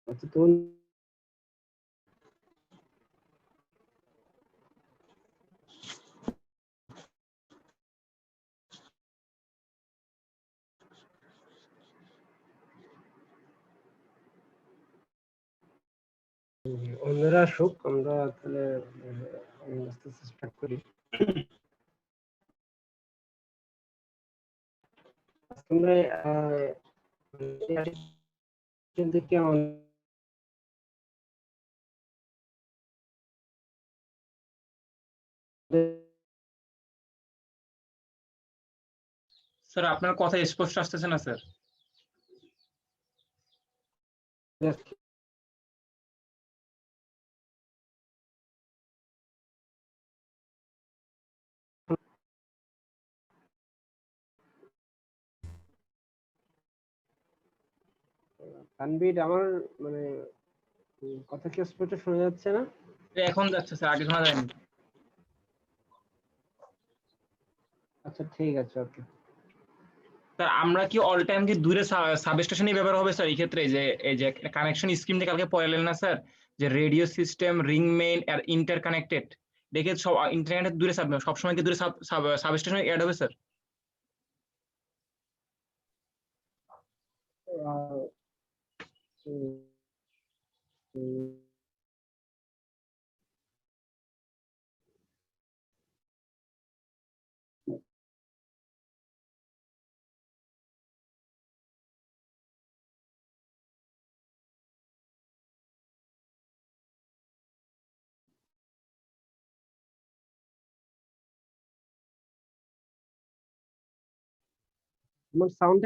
আচ্ছা তো অন্যরা আসুক, আমরা তাহলে আস্তে আস্তে স্টার্ট করি। আমরা থেকে স্যার আপনার কথা স্পষ্ট আসতেছে না স্যার। তানভীর, আমার মানে কথা কি স্পষ্ট শোনা যাচ্ছে না? এখন যাচ্ছে স্যার, আগে শোনা যায়নি। আচ্ছা ঠিক আছে, ওকে। স্যার আমরা কি অল টাইম কি দূরে সাবস্টেশনই ব্যবহার হবে স্যার? এই ক্ষেত্রে যে এই যে কানেকশন স্কিমটা কালকে পড়ালেন না স্যার, যে রেডিও সিস্টেম, রিং মেইন আর ইন্টার কানেক্টেড, দেখে সব ইন্টারনেট দূরে সবসময় কি দূরে সাবস্টেশন অ্যাড হবে স্যার? আহ, উম, উম, আমার সাউন্ড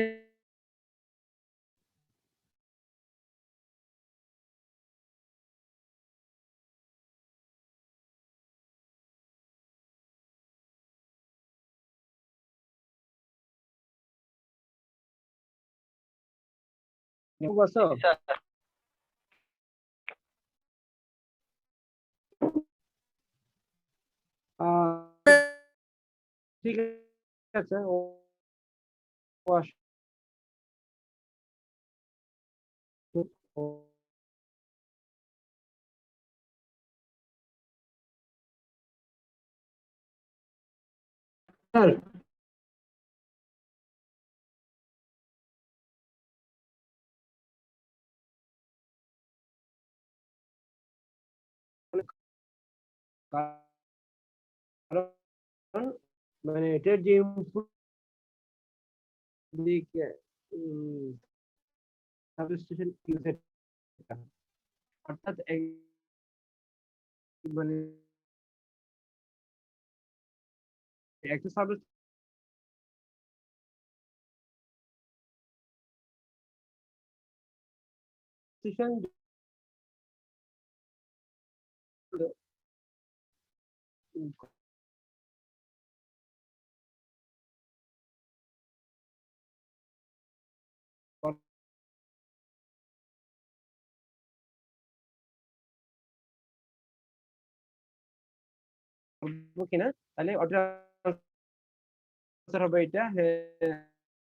আছো? আহ, ঠিক আছে, ও আসুক। স্যার, কারণ মানে এটার যে input দিকে সাবস্টেশন ইউজের, অর্থাৎ মানে একটা সাবস্টেশন করবো কিনা, তাহলে ওটা হবে এটা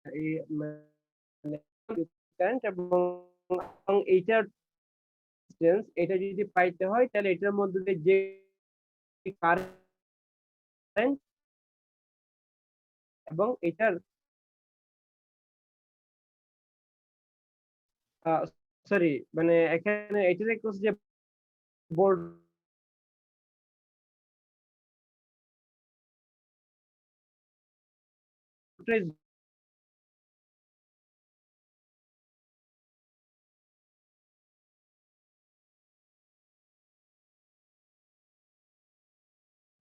এই মানে কারেন্ট এবং এইটার ডিসটেন্স, এটা যদি পাইতে হয় তাহলে এটার মধ্যে দিয়ে যে কারেন্ট এবং এটার সরি, মানে এখানে এটার একটু যে voltage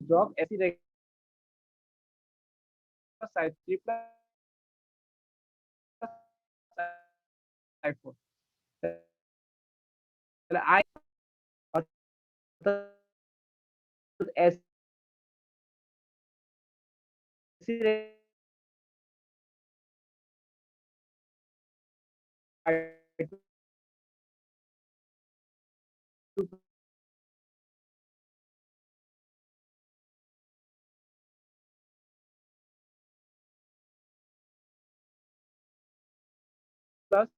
drop AC side 3 plus I 4, তাহলে আই এসি প্লাস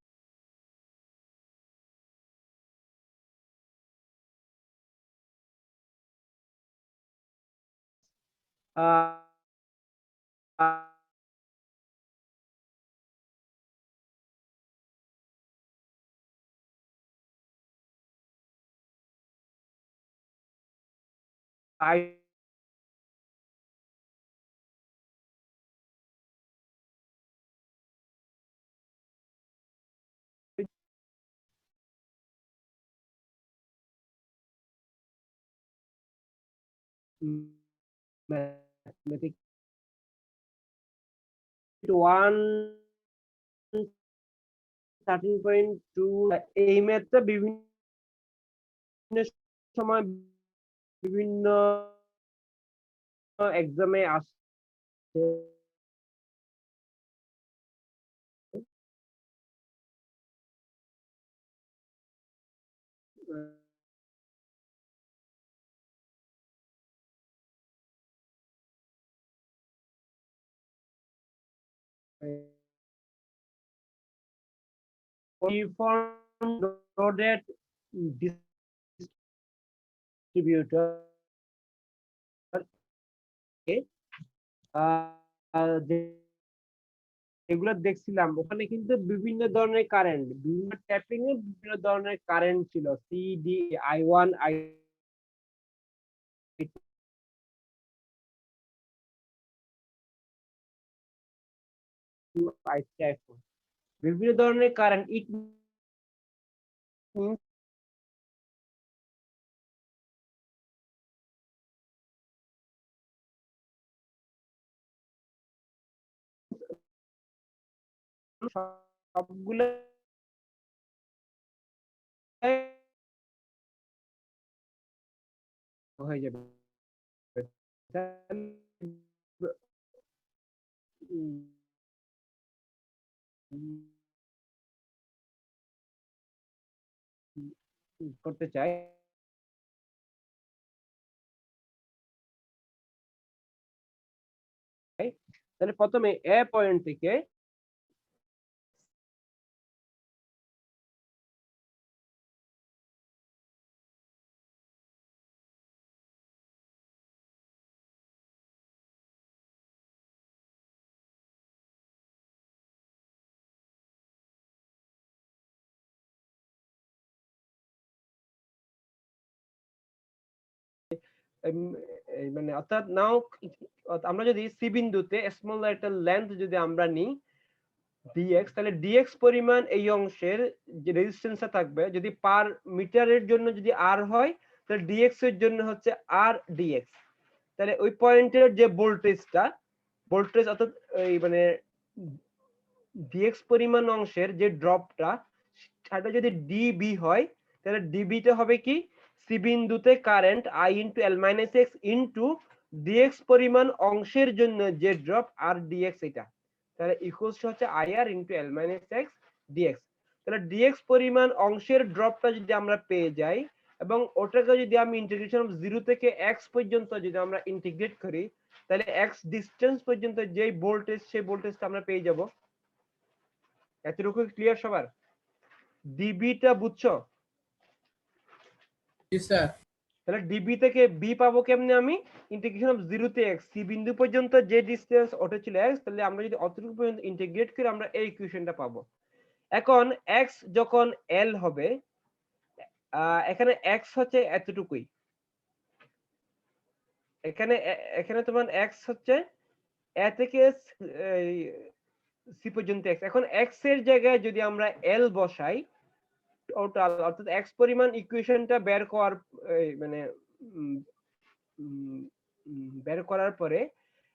I 13.2 এই ম্যাথটা বিভিন্ন সময় বিভিন্ন এক্সামে আসছে। Uniform loaded distributor এগুলো দেখছিলাম, ওখানে কিন্তু বিভিন্ন ধরনের কারেন্ট, বিভিন্ন ট্যাপিং এ বিভিন্ন ধরনের কারেন্ট ছিল, C D I1 I2 I3 I4 বিভিন্ন ধরনের কারেন্ট। ইট সবগুলো হয়ে যাবে। করতে চাই, তাহলে প্রথমে এ পয়েন্ট থেকে মানে অর্থাৎ নাও আমরা যদি সি বিন্দুতে স্মল লেটার লেন্থ যদি আমরা নিই dx, তাহলে dx পরিমাণ এই অংশের যে রেজিস্ট্যান্সটা থাকবে, যদি পার মিটারের জন্য যদি r হয়, তাহলে dx এর জন্য হচ্ছে r dx। তাহলে ওই পয়েন্টের যে ভোল্টেজটা, ভোল্টেজ অর্থাৎ এই মানে dx পরিমাণ অংশের যে ড্রপটা, সেটা যদি db হয়, তাহলে db টা হবে কি, সি বিন্দুতে current i into l minus x into dx পরিমাণ অংশের জন্য যে ড্রপ r dx, এটা তাহলে ইকুয়ালস হচ্ছে ir into l minus x dx। তাহলে dx পরিমাণ অংশের ড্রপটা যদি আমরা পেয়ে যাই এবং ওটাকে যদি আমি ইন্টিগ্রেশন অফ 0 থেকে x পর্যন্ত যদি আমরা ইন্টিগ্রেট করি, তাহলে x ডিসটেন্স পর্যন্ত যেই ভোল্টেজ, সেই ভোল্টেজটা আমরা পেয়ে যাব। এতটুকু ক্লিয়ার সবার? ডিবিটা বুঝছো? জি স্যার। তাহলে ডিবি থেকে বি পাবো কেমনে আমি? ইন্টিগ্রেশন অফ 0 তে x, সি বিন্দু পর্যন্ত যে ডিসটেন্স ওটা ছিল x, তাহলে আমরা যদি অতটুকু পর্যন্ত ইন্টিগ্রেট করি আমরা এই ইকুয়েশনটা পাবো। এখন x যখন l হবে, এখানে x হচ্ছে এতটুকুই, এখানে এখানে তোমার x হচ্ছে a থেকে সি পর্যন্ত x। এখন x এর জায়গায় যদি আমরা l বসাই, টোটাল অর্থাৎ x পরিমাণ ইকুয়েশনটা বের করার মানে বের করার পরে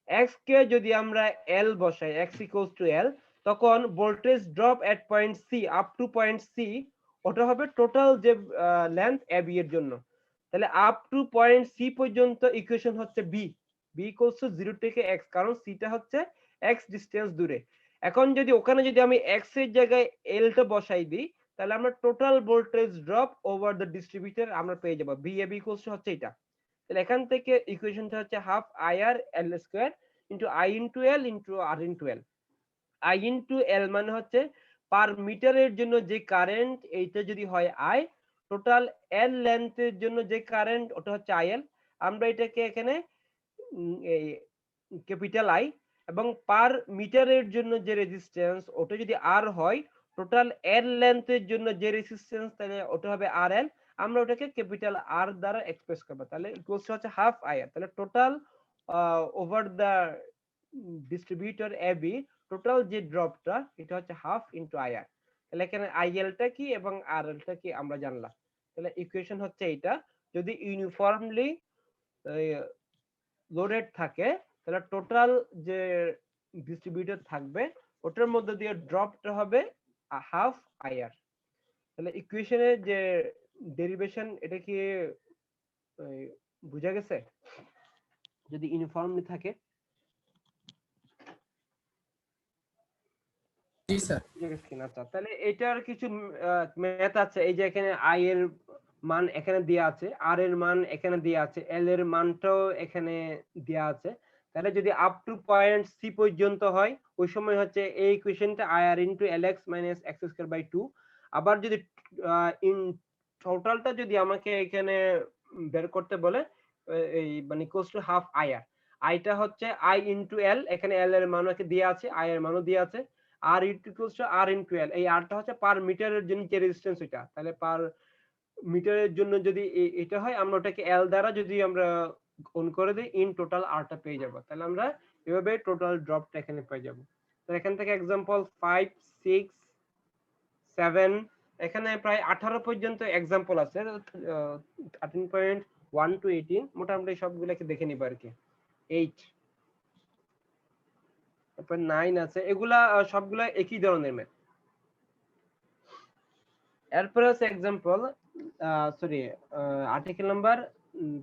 x কে যদি আমরা l বসাই, x ইকুয়ালস টু l, তখন voltage drop at point C up to point C, ওটা হবে টোটাল যে লেন্থ ab এর জন্য। তাহলে আপ টু পয়েন্ট সি পর্যন্ত ইকুয়েশন হচ্ছে b, b ইকুয়ালস টু 0 থেকে x, কারণ c টা হচ্ছে x ডিসটেন্স দূরে। এখন যদি ওখানে যদি আমি x এর জায়গায় l টা বসাই দিই, তাহলে আমরা total voltage drop over the distributor আমরা পেয়ে যাব, VAB ইকুয়ালস টু হচ্ছে এটা। তাহলে এখান থেকে ইকুয়েশনটা হচ্ছে half IR L square into I into L into R into L। I into L মানে হচ্ছে পার মিটারের জন্য যে কারেন্ট, এইটা যদি হয় I, টোটাল L লেন্থের জন্য যে কারেন্ট ওটা হচ্ছে IL। আমরা এটাকে এখানে এই ক্যাপিটাল আই, এবং পার মিটারের জন্য যে রেজিস্ট্যান্স ওটা যদি আর হয়, টোটাল এর লেন্থের জন্য যে রেজিস্ট্যান্স তাহলে ওটা হবে আর এল। আমরা ওটাকে ক্যাপিটাল আর দ্বারা এক্সপ্রেস করব, তাহলে ইকুয়ালস হচ্ছে হাফ আই আর। তাহলে total over the distributor AB total যে ড্রপটা এটা হচ্ছে হাফ ইনটু আই আর। তাহলে এখানে আইএলটা কি এবং আর এলটা কি আমরা জানলাম। তাহলে ইকুয়েশন হচ্ছে এটা, যদি ইউনিফর্মলি লোডেড থাকে তাহলে টোটাল যে ডিস্ট্রিবিউটর থাকবে ওটার মধ্যে দিয়ে ড্রপটা হবে হাফ আইআর। তাহলে ইকুয়েশনের যে ডেরিভেশন এটা কি বুঝা গেছে যদি ইউনিফর্মলি থাকে? জি স্যার। আচ্ছা, তাহলে এটার কিছু ম্যাথ আছে। এই যে এখানে আই এর মান এখানে দেয়া আছে, আর এর মান এখানে দেয়া আছে, এল এর মানটাও এখানে দেয়া আছে। তাহলে যদি আপ টু পয়েন্ট সি পর্যন্ত হয় ওই সময় হচ্ছে এই ইকুয়েশনটা I R into L X minus X square by 2। আবার যদি ইন টোটালটা যদি আমাকে এখানে বের করতে বলে এই মানে ইকুয়ালস টু হাফ আই আর। আইটা হচ্ছে আই ইনটু এল, এখানে এল এর মানও দেয়া আছে, আই এর মানও দেয়া আছে। R equals to R into L, এই আরটা হচ্ছে পার মিটারের জন্য যে রেজিস্ট্যান্স এটা, তাহলে পার মিটারের জন্য যদি এটা হয় আমরা ওটাকে এল দ্বারা যদি আমরা গুণ করে দিই ইন টোটাল আরটা পেয়ে যাব। তাহলে আমরা এভাবে টোটাল ড্রপটা এখানে পেয়ে যাব। তো এখান থেকে एग्जांपल 5 6 7 এখানে প্রায় 18 পর্যন্ত एग्जांपल আছে। 13.1 টু 18 মোটামুটি সবগুলোকে দেখে নিব আর কি। 8 তারপর 9 আছে, এগুলা সবগুলা একই ধরনের ম্যাথ। এরপর আছে एग्जांपल সরি আর্টিকেল নাম্বার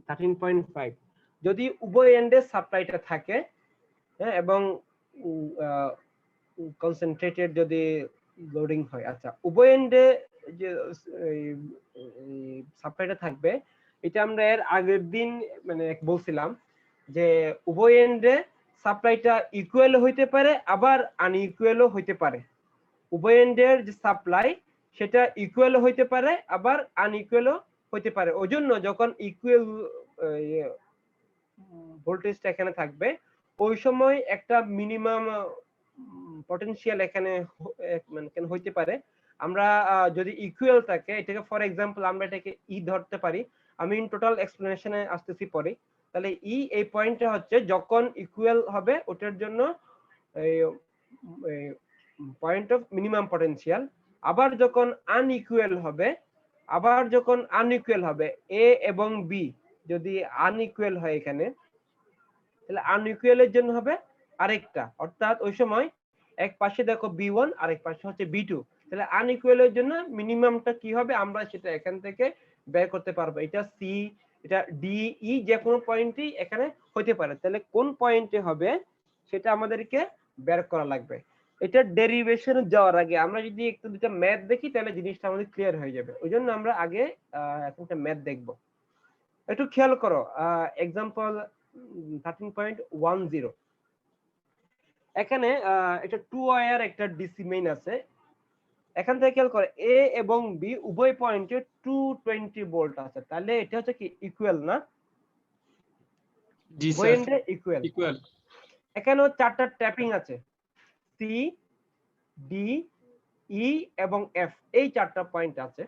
13.5, যদি উভয় এন্ডে সাপ্লাইটা থাকে হ্যাঁ এবং কনসেন্ট্রেটেড যদি লোডিং হয়। আচ্ছা, উভয় এন্ডে যে সাপ্লাইটা থাকবে এটা আমরা এর আগের দিন মানে বলছিলাম যে উভয় এন্ডে সাপ্লাইটা ইকুয়াল হইতে পারে আবার আনইকুয়ালও হইতে পারে। উভয় এন্ডের যে সাপ্লাই সেটা ইকুয়াল হইতে পারে আবার আনইকুয়ালও হইতে পারে। ওই জন্য যখন ইকুয়াল ভোল্টেজটা এখানে থাকবে ওই সময় একটা মিনিমাম পটেনশিয়াল এখানে মানে কেন হইতে পারে। আমরা যদি ইকুয়াল থাকে এটাকে ফর এক্সাম্পল আমরা এটাকে ই ধরতে পারি। আমি ইন টোটাল এক্সপ্লেনেশনে আসতেছি পরে। তাহলে ই এই পয়েন্টটা হচ্ছে যখন ইকুয়াল হবে ওটার জন্য পয়েন্ট অফ মিনিমাম পটেনশিয়াল। আবার যখন আনইকুয়াল হবে এ এবং বি যদি আনইকুয়াল হয় এখানে তাহলে আনইকুয়ালের জন্য হবে আরেকটা, অর্থাৎ ওই সময় এক পাশে দেখো বি1 আরেক পাশে হচ্ছে বি2। তাহলে আনইকুয়ালের জন্য মিনিমামটা কি হবে আমরা সেটা এখান থেকে বের করতে পারবো। এটা সি, এটা ডি, ই যে কোনো পয়েন্টই এখানে হতে পারে। তাহলে কোন পয়েন্টে হবে সেটা আমাদেরকে বের করা লাগবে। এটা ডেরিভেশনে যাওয়ার আগে আমরা যদি একটু দুটো ম্যাথ দেখি তাহলে জিনিসটা আমাদের ক্লিয়ার হয়ে যাবে। ওই জন্য আমরা আগে একটা ম্যাথ দেখব। একটু খেয়াল করো एग्जांपल 13.10 এখানে একটা 2 ওয়্যার একটা ডিসি মেইন আছে। এখান থেকে খেয়াল করো এ এবং বি উভয় পয়েন্টে 220 ভোল্ট আছে। তাহলে এটা হচ্ছে কি ইকুয়াল না? জি উভয় স্যার, এন্ডে ইকুয়াল। ইকুয়াল। এখানেও চারটা ট্যাপিং আছে, সি ডি ই এবং এফ, এই চারটা পয়েন্ট আছে।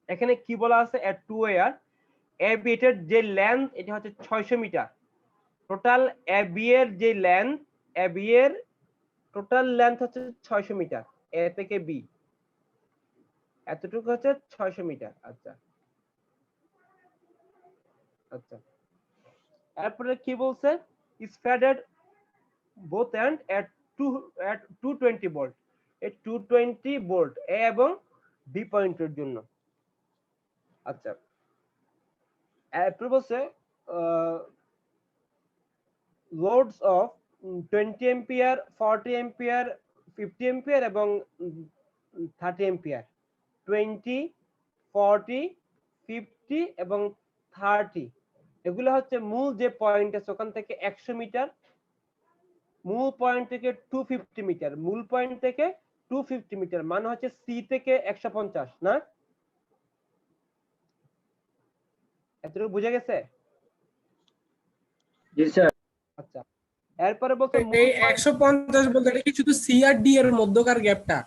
এখানে কি বলা আছে এট 2 ওয়্যার এবি এর যে লেন্থ এটা হচ্ছে 600 মিটার। টোটাল এবি এর যে লেন্থ, এবি এর টোটাল লেন্থ হচ্ছে 600 মিটার, এ থেকে বি এতটুকু হচ্ছে 600 মিটার। আচ্ছা আচ্ছা, এরপরে কি বলছে is fed both end at 220 volt. এই 220 ভোল্ট এ এবং বি পয়েন্টের জন্য। আচ্ছা, এরপর বলছে loads of 20 ampere 40 ampere 50 ampere এবং 30 এম্পিয়ার। 20 40 50 এবং 30 এগুলো হচ্ছে মূল যে পয়েন্ট আছে ওখান থেকে 100 মিটার, মূল পয়েন্ট থেকে 250 মিটার, মূল পয়েন্ট থেকে 250 মিটার মানে হচ্ছে সি থেকে 150 না? এতটুকু বুঝে গেছে? জি স্যার। আচ্ছা, এরপরে বলছে এই 150 বলতে এটা কি শুধু সি আর ডি এর মধ্যকার গ্যাপটা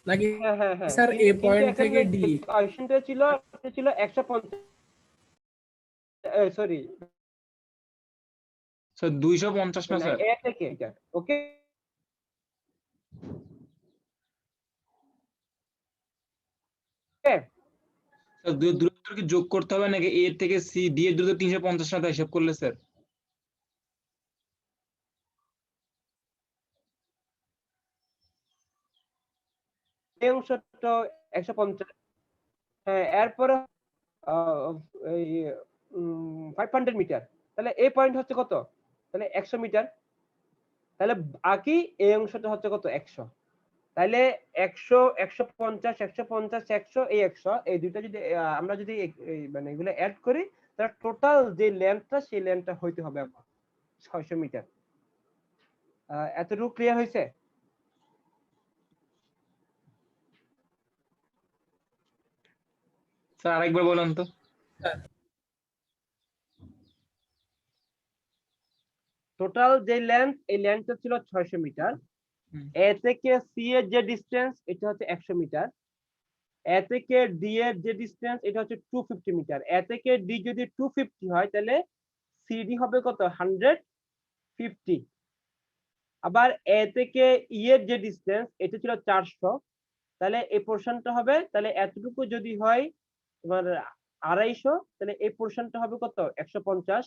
নাকি হ্যাঁ হ্যাঁ হ্যাঁ স্যার এ কিন্তু পয়েন্ট এখানে থেকে ডি? কোয়েশ্চেনটা ছিল 150 সরি স্যার 250 না স্যার? এ থেকে এটা ওকে স্যার দূরত্ব কি যোগ করতে হবে নাকি এ থেকে সি ডি এর দূরত্ব 350 না তাই হিসাব করলে স্যার? এই অংশটা 150 হ্যাঁ এরপরে এই 500 মিটার তাহলে এই পয়েন্ট হচ্ছে কত তাহলে 100 মিটার তাহলে বাকি এই অংশটা হচ্ছে কত 100 তাহলে 100 150 150 100 এই 100 এই দুইটা যদি আমরা যদি মানে এগুলো অ্যাড করি তাহলে টোটাল যে লেন্থটা সেই লেন্থটা হইতে হবে আমার 600 মিটার এতটুকু ক্লিয়ার হয়েছে স্যার আরেকবার বলেন তো। টোটাল যে লেন্থ এই লেন্থটা ছিল 600 মিটার এ থেকে সি এর যে ডিসটেন্স এটা হচ্ছে 100 মিটার এ থেকে ডি এর যে ডিসটেন্স এটা হচ্ছে 250 মিটার এ থেকে ডি যদি 250 হয় তাহলে সিডি হবে কত 150 আবার এ থেকে ই এর যে ডিসটেন্স এটা ছিল 400 তাহলে এই পোরশনটা হবে তাহলে এতটুকু যদি হয় তোমার 250 তাহলে এই পোরশনটা হবে কত 150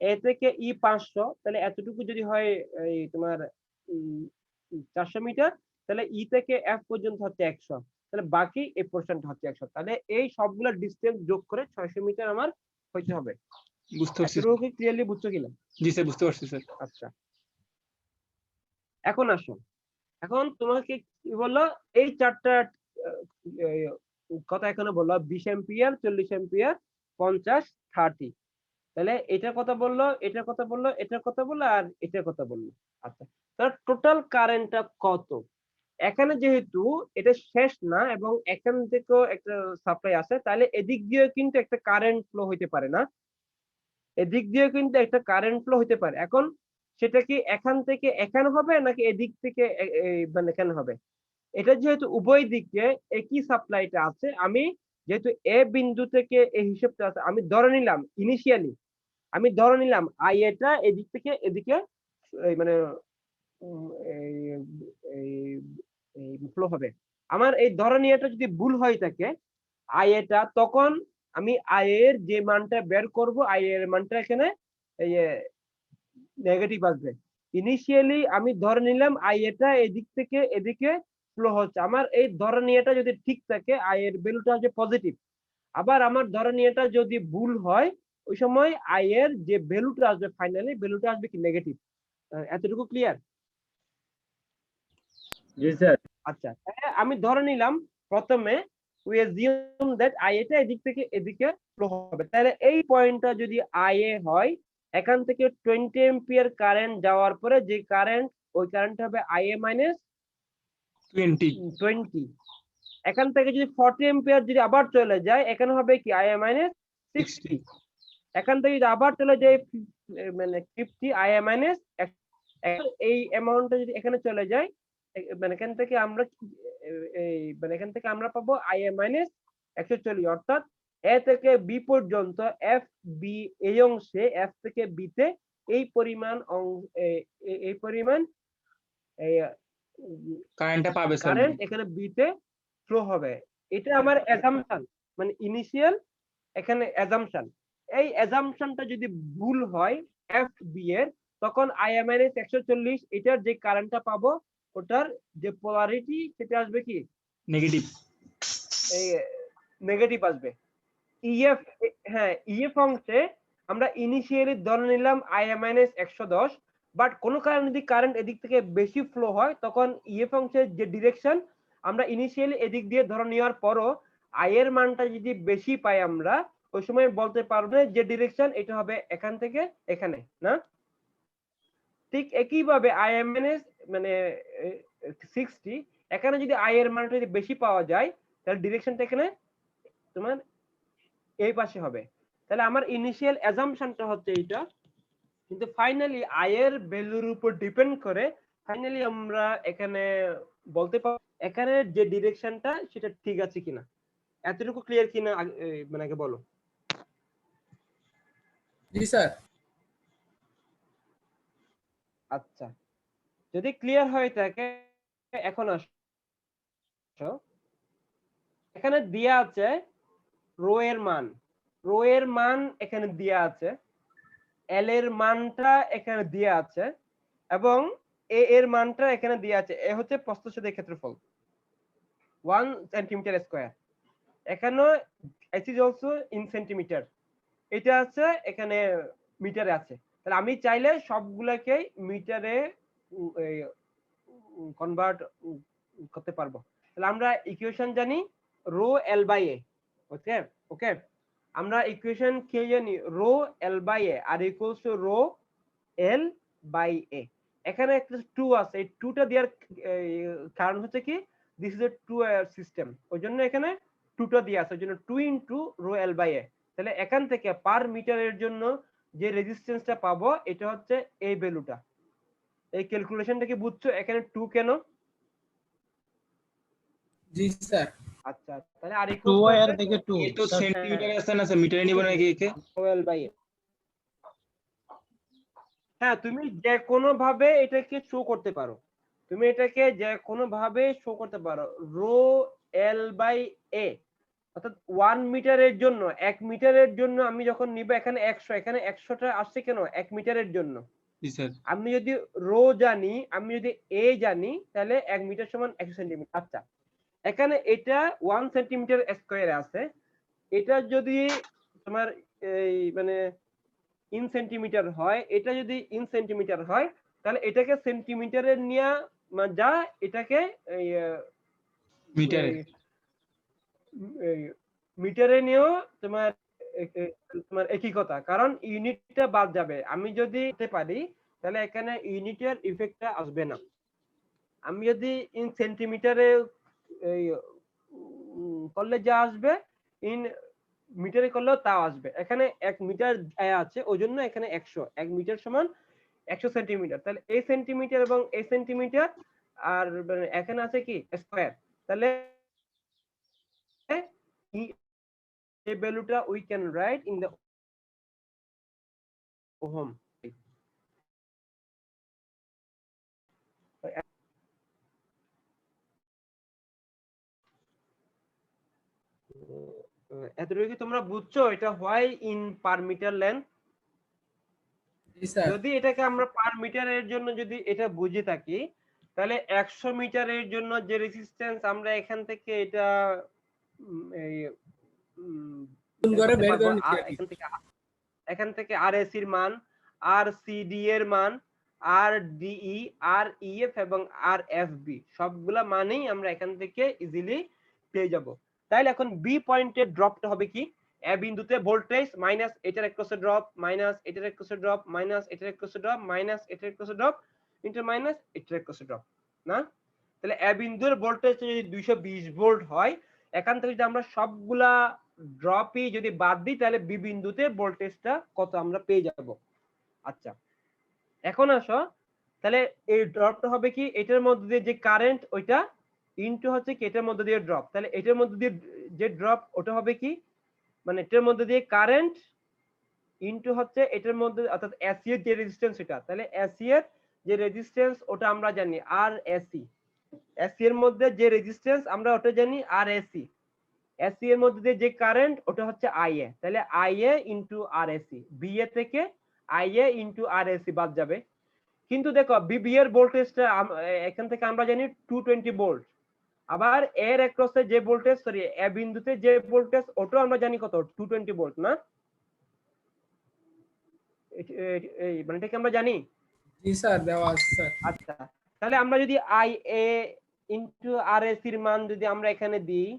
এ থেকে ই 500 তাহলে এতটুকু যদি হয় এই তোমার 400 মিটার তাহলে ই থেকে এফ পর্যন্ত হচ্ছে 100 তাহলে বাকি এই পোরশনটা হচ্ছে 100 তাহলে এই সবগুলো ডিসটেন্স যোগ করে 600 মিটার আমার হইতে হবে বুঝতে পারছি এতটুকু কি ক্লিয়ারলি বুঝছো কিনা জি স্যার বুঝতে পারছি স্যার। আচ্ছা এখন আসো এখন তোমাকে কি বললো এই চারটা কথা এখানে বললো 20 এম্পিয়ার 40 এম্পিয়ার 50 30 তাহলে এটার কথা বললো এটার কথা বললো এটার কথা বললো আর এটার কথা বললো আচ্ছা তাহলে টোটাল কারেন্টটা কত এখানে যেহেতু এটা শেষ না এবং এখান থেকেও একটা সাপ্লাই আছে তাহলে এদিক দিয়ে কিন্তু একটা কারেন্ট ফ্লো হইতে পারে না এদিক দিয়ে কিন্তু একটা কারেন্ট ফ্লো হইতে পারে এখন সেটা কি এখান থেকে এখানে হবে নাকি এদিক থেকে মানে এখানে হবে এটা যেহেতু উভয় দিকে একই সাপ্লাইটা আছে আমি যেহেতু এ বিন্দু থেকে এই হিসাবটা আছে আমি ধরে নিলাম ইনিশিয়ালি আমি ধরে নিলাম আই এটা এদিক থেকে এদিকে মানে ফ্লো হবে আমার এই ধরে নিয়েটা যদি ভুল হয়ে থাকে আই এটা তখন আমি আই এর যে মানটা বের করব আই এর মানটা এখানে এই নেগেটিভ আসবে ইনিশিয়ালি আমি ধরে নিলাম আই এটা এদিক থেকে এদিকে ফ্লো হচ্ছে আমার এই ধরে নিয়েটা যদি ঠিক থাকে আই এর ভ্যালুটা হচ্ছে পজিটিভ আবার আমার ধরে নিয়েটা যদি ভুল হয় ওই সময় আই এর যে ভ্যালুটা আসবে ফাইনালি ভ্যালুটা আসবে কি নেগেটিভ এতটুকু ক্লিয়ার জি স্যার আচ্ছা আমি ধরে নিলাম প্রথমে we assume that i এটা এদিক থেকে এদিকে ফ্লো হবে তাহলে এই পয়েন্টটা যদি i এ হয় এখান থেকে 20 এম্পিয়ার কারেন্ট যাওয়ার পরে যে কারেন্ট ওই কারেন্ট হবে i এ মাইনাস 20 এখান থেকে যদি 40 এম্পিয়ার যদি আবার চলে যায় এখানে হবে কি i এ মাইনাস 60 এখান থেকে যদি আবার চলে যায় মানে 50 i এ মাইনাস এই অ্যামাউন্টটা যদি এখানে চলে যায় মানে এখান থেকে আমরা এই মানে এখান থেকে আমরা পাবো আই এ মাইনাস 140 অর্থাৎ এ থেকে বি পর্যন্ত এফ বি এই অংশে এফ থেকে বি তে এই পরিমাণ কারেন্টটা পাবে স্যার কারেন্ট এখানে বি তে ফ্লো হবে এটা আমার অ্যাজাম্পশন মানে ইনিশিয়াল এখানে অ্যাজাম্পশন এই অ্যাজাম্পশনটা যদি ভুল হয় এফ বি এর তখন আই এ মাইনাস 140 এটার যে কারেন্টটা পাবো ওটার যে পোলারিটি সেটা আসবে কি নেগেটিভ এই নেগেটিভ আসবে ইএফ হ্যাঁ ইএফ অংশে আমরা ইনিশিয়ালি ধরে নিলাম আই এ মাইনাস 110 বাট কোনো কারণে যদি কারেন্ট এদিক থেকে বেশি ফ্লো হয় তখন ইএফ অংশের যে ডিরেকশন আমরা ইনিশিয়ালি এদিক দিয়ে ধরে নেওয়ার পরও আই এর মানটা যদি বেশি পাই আমরা ওই সময় বলতে পারবো যে ডিরেকশন এটা হবে এখান থেকে এখানে না ঠিক একইভাবে আই এম এন এস মানে 60 এখানে যদি আই এর মানটা যদি বেশি পাওয়া যায় তাহলে ডিরেকশনটা এখানে তোমার এই পাশে হবে তাহলে আমার ইনিশিয়াল অ্যাজাম্পশনটা হচ্ছে এইটা কিন্তু ফাইনালি আই এর ভ্যালুর উপর ডিপেন্ড করে ফাইনালি আমরা এখানে বলতে পারি এখানে যে ডিরেকশনটা সেটা ঠিক আছে কিনা। এতটুকু ক্লিয়ার কিনা মানে আগে বলো। জি স্যার। আচ্ছা, যদি ক্লিয়ার হয়ে থাকে এখন আসো, এখানে দেয়া আছে রো এর মান এখানে দেয়া আছে, এল এর মানটা এখানে দেয়া আছে এবং এ এর মানটা এখানে দেয়া আছে। এ হচ্ছে প্রস্থচ্ছেদের ক্ষেত্রফল 1 সেন্টিমিটার স্কয়ার। এখানে S is also in centimetre, এটা আছে এখানে মিটারে আছে। তাহলে আমি চাইলে সবগুলাকে মিটারে কনভার্ট করতে পারবো। তাহলে আমরা ইকুয়েশন জানি রো এল বাই এ। ওকে ওকে, আমরা ইকুয়েশন কে জানি rho L by A R equals to rho L by A. এখানে একটা 2 আছে, এই 2টা দেওয়ার কারণ হচ্ছে কি দিস ইজ এ 2 সিস্টেম, ওই জন্য এখানে 2টা দেওয়া আছে, ওই জন্য 2 ইনটু রো এল বাই এ। তাহলে এখান থেকে পার মিটারের জন্য যে রেজিস্ট্যান্সটা পাবো এটা হচ্ছে এই ভ্যালুটা। এই ক্যালকুলেশনটা কি বুঝছো এখানে 2 কেন? জি স্যার। আচ্ছা, তাহলে আর 2 ইকুয়ালস এর দিকে 2 এ তো সেন্টিমিটারে আছে না স্যার, মিটারে নিব নাকি একে? রো এল বাই এ। হ্যাঁ, তুমি যে কোনো ভাবে এটাকে শো করতে পারো, তুমি এটাকে যে কোনো ভাবে শো করতে পারো রো এল বাই এ, অর্থাৎ 1 মিটারের জন্য 1 মিটারের জন্য আমি যখন নিব এখানে 100, এখানে 100টা আসছে কেন 1 মিটারের জন্য। জি স্যার। আমি যদি রো জানি, আমি যদি এ জানি, তাহলে 1 মিটার সমান 100 সেন্টিমিটার। আচ্ছা, এখানে এটা 1 সেন্টিমিটার স্কয়ারে আছে, এটা যদি তোমার এই মানে ইন সেন্টিমিটার হয়, এটা যদি ইন সেন্টিমিটার হয় তাহলে এটাকে সেন্টিমিটারে নিয়ে যা এটাকে মিটারে মিটারে নিয়েও তোমার তোমার একই কথা, কারণ ইউনিটটা বাদ যাবে। আমি যদি দিতে পারি তাহলে এখানে ইউনিটের ইফেক্টটা আসবে না। আমি যদি ইন সেন্টিমিটারে করলে যা আসবে ইন মিটারে করলেও তাও আসবে। এখানে 1 মিটার আছে ওই জন্য এখানে 100, 1 মিটার সমান 100 সেন্টিমিটার। তাহলে এই সেন্টিমিটার এবং এই সেন্টিমিটার আর এখানে আছে কি স্কয়ার, তাহলে এই ভ্যালুটা we can write in the ohm. এতটুকু কি তোমরা বুঝছো এটা হয় ইন পার মিটার লেন্থ? জি স্যার। যদি এটাকে আমরা পার মিটারের জন্য যদি এটা বুঝে থাকি তাহলে 100 মিটারের জন্য যে রেজিস্ট্যান্স আমরা এখান থেকে এটা এই গুণ করে বের করে নিতে আর পারি। এখান থেকে আর এস এর মান, আর সিডি এর মান, আর ডিই, আর ইএফ এবং আর এফ বি সবগুলা মানেই আমরা এখান থেকে ইজিলি পেয়ে যাব। তাইলে এখন বি পয়েন্টের ড্রপটা হবে কি, এ বিন্দুতে ভোল্টেজ মাইনাস এটার এককোষে ড্রপ, মাইনাস এটার এককোষে ড্রপ, মাইনাস এটার এককোষে ড্রপ, মাইনাস এটার এককোষে ড্রপ, ইনটু মাইনাস এটার এককোষে ড্রপ না। তাহলে এ বিন্দুর ভোল্টেজ যদি 220 ভোল্ট হয়, এখান থেকে যদি আমরা সবগুলা ড্রপই যদি বাদ দিই তাহলে বি বিন্দুতে ভোল্টেজটা কত আমরা পেয়ে যাব। আচ্ছা, এখন আসো, তাহলে এই ড্রপটা হবে কি এটার মধ্যে দিয়ে যে কারেন্ট ওইটা ইনটু হচ্ছে কি এটার মধ্যে দিয়ে ড্রপ, তাহলে এটার মধ্যে দিয়ে যে ড্রপ ওটা হবে কি মানে এটার মধ্যে দিয়ে কারেন্ট ইনটু হচ্ছে এটার মধ্যে অর্থাৎ এসি এর যে রেজিস্ট্যান্স এটা, তাহলে এসি এর যে রেজিস্ট্যান্স ওটা আমরা জানি আর এসি, এসি এর মধ্যে যে রেজিস্ট্যান্স আমরা ওটা জানি আর এসি, এসি এর মধ্যে দিয়ে যে কারেন্ট ওটা হচ্ছে আইএ, তাহলে আইএ ইনটু আর এসি, বিএ থেকে আইএ ইনটু আর এসি বাদ যাবে। কিন্তু দেখো বিবি এর ভোল্টেজটা এখান থেকে আমরা জানি 220 ভোল্ট, আবার এর অ্যাক্রসে যে ভোল্টেজ সরি এ বিন্দুতে যে ভোল্টেজ ওটাও আমরা জানি কত 220 ভোল্ট না, এই মানে এটাকে আমরা জানি। জি স্যার, দেওয়া আছে স্যার। আচ্ছা, তাহলে আমরা যদি I A into R S এর মান যদি আমরা এখানে দিই,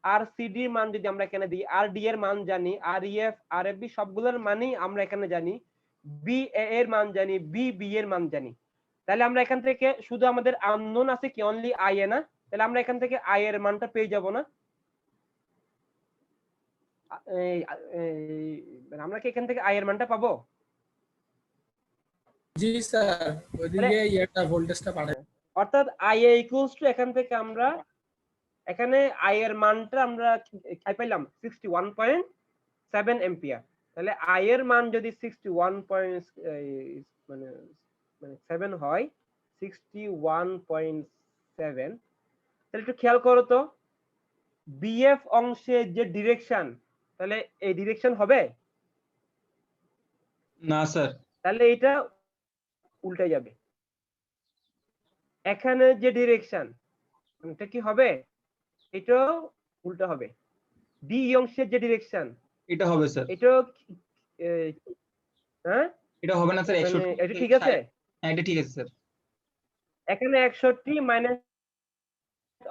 আর সিডি এর মান যদি আমরা এখানে দিই, আর ডি এর মান জানি, আর ইএফ আর এফ বি সবগুলোর মানই আমরা এখানে জানি, বি এ এর মান জানি, বি বি এর মান জানি, তাহলে আমরা এখান থেকে শুধু আমাদের আননোন আছে কি অনলি আই এ না, তাহলে আমরা এখান থেকে আই এর মানটা পেয়ে যাব না। আমরা কি এখান থেকে আই এর মানটা পাবো? জি স্যার, ওইদিকে ইয়েটা ভোল্টেজটা পাঠাই। অর্থাৎ IA ইকুয়ালস টু এখান থেকে আমরা এখানে I এর মানটা আমরা কি পাইলাম 61.7 এম্পিয়ার। তাহলে I এর মান যদি 61 মানে মানে 7 হয় 61.7, তাহলে একটু খেয়াল করো তো BF অংশে যে ডিরেকশন, তাহলে এই ডিরেকশন হবে, না স্যার। তাহলে এটা উল্টে যাবে। এখানে যে ডিরেকশন এটা কি হবে, এটাও উল্টো হবে। ডি অংশের যে ডিরেকশন এটা হবে স্যার। এটাও হ্যাঁ এটা হবে না স্যার। মানে 61 এটা ঠিক আছে, হ্যাঁ এটা ঠিক আছে স্যার। এখানে 61 মাইনাস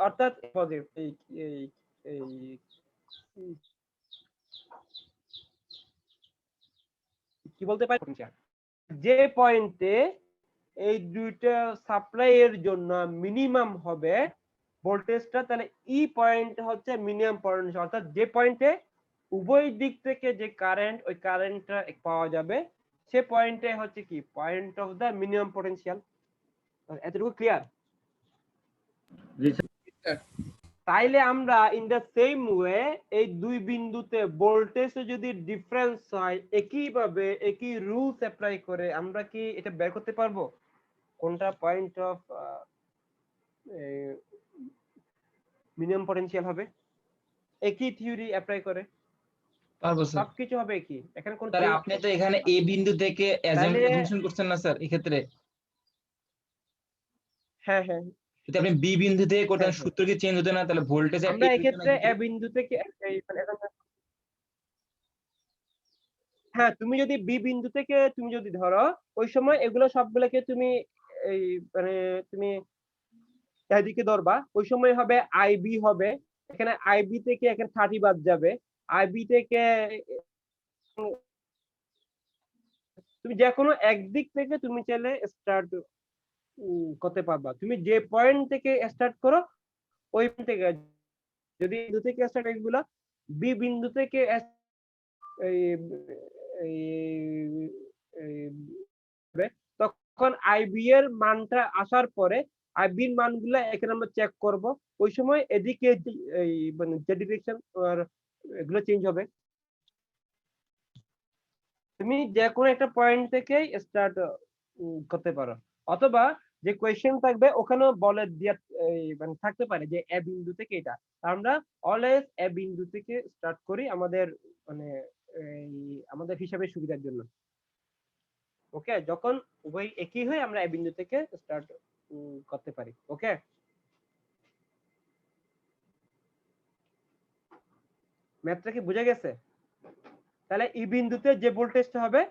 অর্থাৎ পজিটিভ এই এই এই কি বলতে পারি, যে পয়েন্টে এই দুইটা সাপ্লাই এর জন্য মিনিমাম হবে ভোল্টেজটা, তাহলে ই পয়েন্ট হচ্ছে মিনিমাম পয়েন্ট, অর্থাৎ যে পয়েন্টে উভয় দিক থেকে যে কারেন্ট ওই কারেন্টটা পাওয়া যাবে সে পয়েন্টে হচ্ছে কি point of the minimum potential. এতটুকু ক্লিয়ার? তাইলে আমরা ইন দা সেম ওয়ে এই দুই বিন্দুতে ভোল্টেজ যদি ডিফারেন্স হয় একইভাবে একই রুলস অ্যাপ্লাই করে আমরা কি এটা বের করতে পারবো কোনটা পয়েন্ট অফ মিনিমাম পটেনশিয়াল হবে, একই থিওরি অ্যাপ্লাই করে পারবো স্যার। সবকিছু হবে একই। এখানে কোন স্যার আপনি তো এখানে এ বিন্দু থেকে অ্যাজাম্পশন করছেন না স্যার, এই ক্ষেত্রে হ্যাঁ হ্যাঁ যদি আপনি বি বিন্দু থেকে করতেন হ্যাঁ, হ্যাঁ। সূত্র কি চেঞ্জ হতো না? তাহলে ভোল্টেজ আমরা এক্ষেত্রে এ বিন্দু থেকে হ্যাঁ তুমি যদি বি বিন্দু থেকে তুমি যদি ধরো ওই সময় এগুলো সবগুলোকে তুমি এই মানে তুমি এদিকে ধরবা, ওই সময় হবে আইবি হবে, এখানে আইবি থেকে এখানে 30 বাদ যাবে, আইবি থেকে তুমি যে কোনো একদিক থেকে তুমি চাইলে স্টার্ট করতে পারবা। তুমি যে পয়েন্ট থেকে স্টার্ট করো ওই পয়েন্ট থেকে, যদি বিন্দু থেকে স্টার্ট এগুলা বি বিন্দু থেকে তখন আইবি এর মানটা আসার পরে আইবি এর মানগুলা এখানে আমরা চেক করব, ওই সময় এদিকে এই মানে যে ডিরেকশন আর এগুলো চেঞ্জ হবে। তুমি যে কোনো একটা পয়েন্ট থেকে স্টার্ট করতে পারো, অথবা যে কোয়েশ্চেন থাকবে ওখানেও বলে দিয়ে মানে থাকতে পারে যে এ বিন্দু থেকে এটা, আমরা অলওয়েজ এ বিন্দু থেকে স্টার্ট করি আমাদের মানে আমাদের হিসাবের সুবিধার জন্য। ওকে, যখন উভয় একই হয় আমরা এ বিন্দু থেকে স্টার্ট করতে পারি। ওকে, ম্যাথটা কি বুঝে গেছে? তাহলে ই বিন্দুতে যে ভোল্টেজটা হবে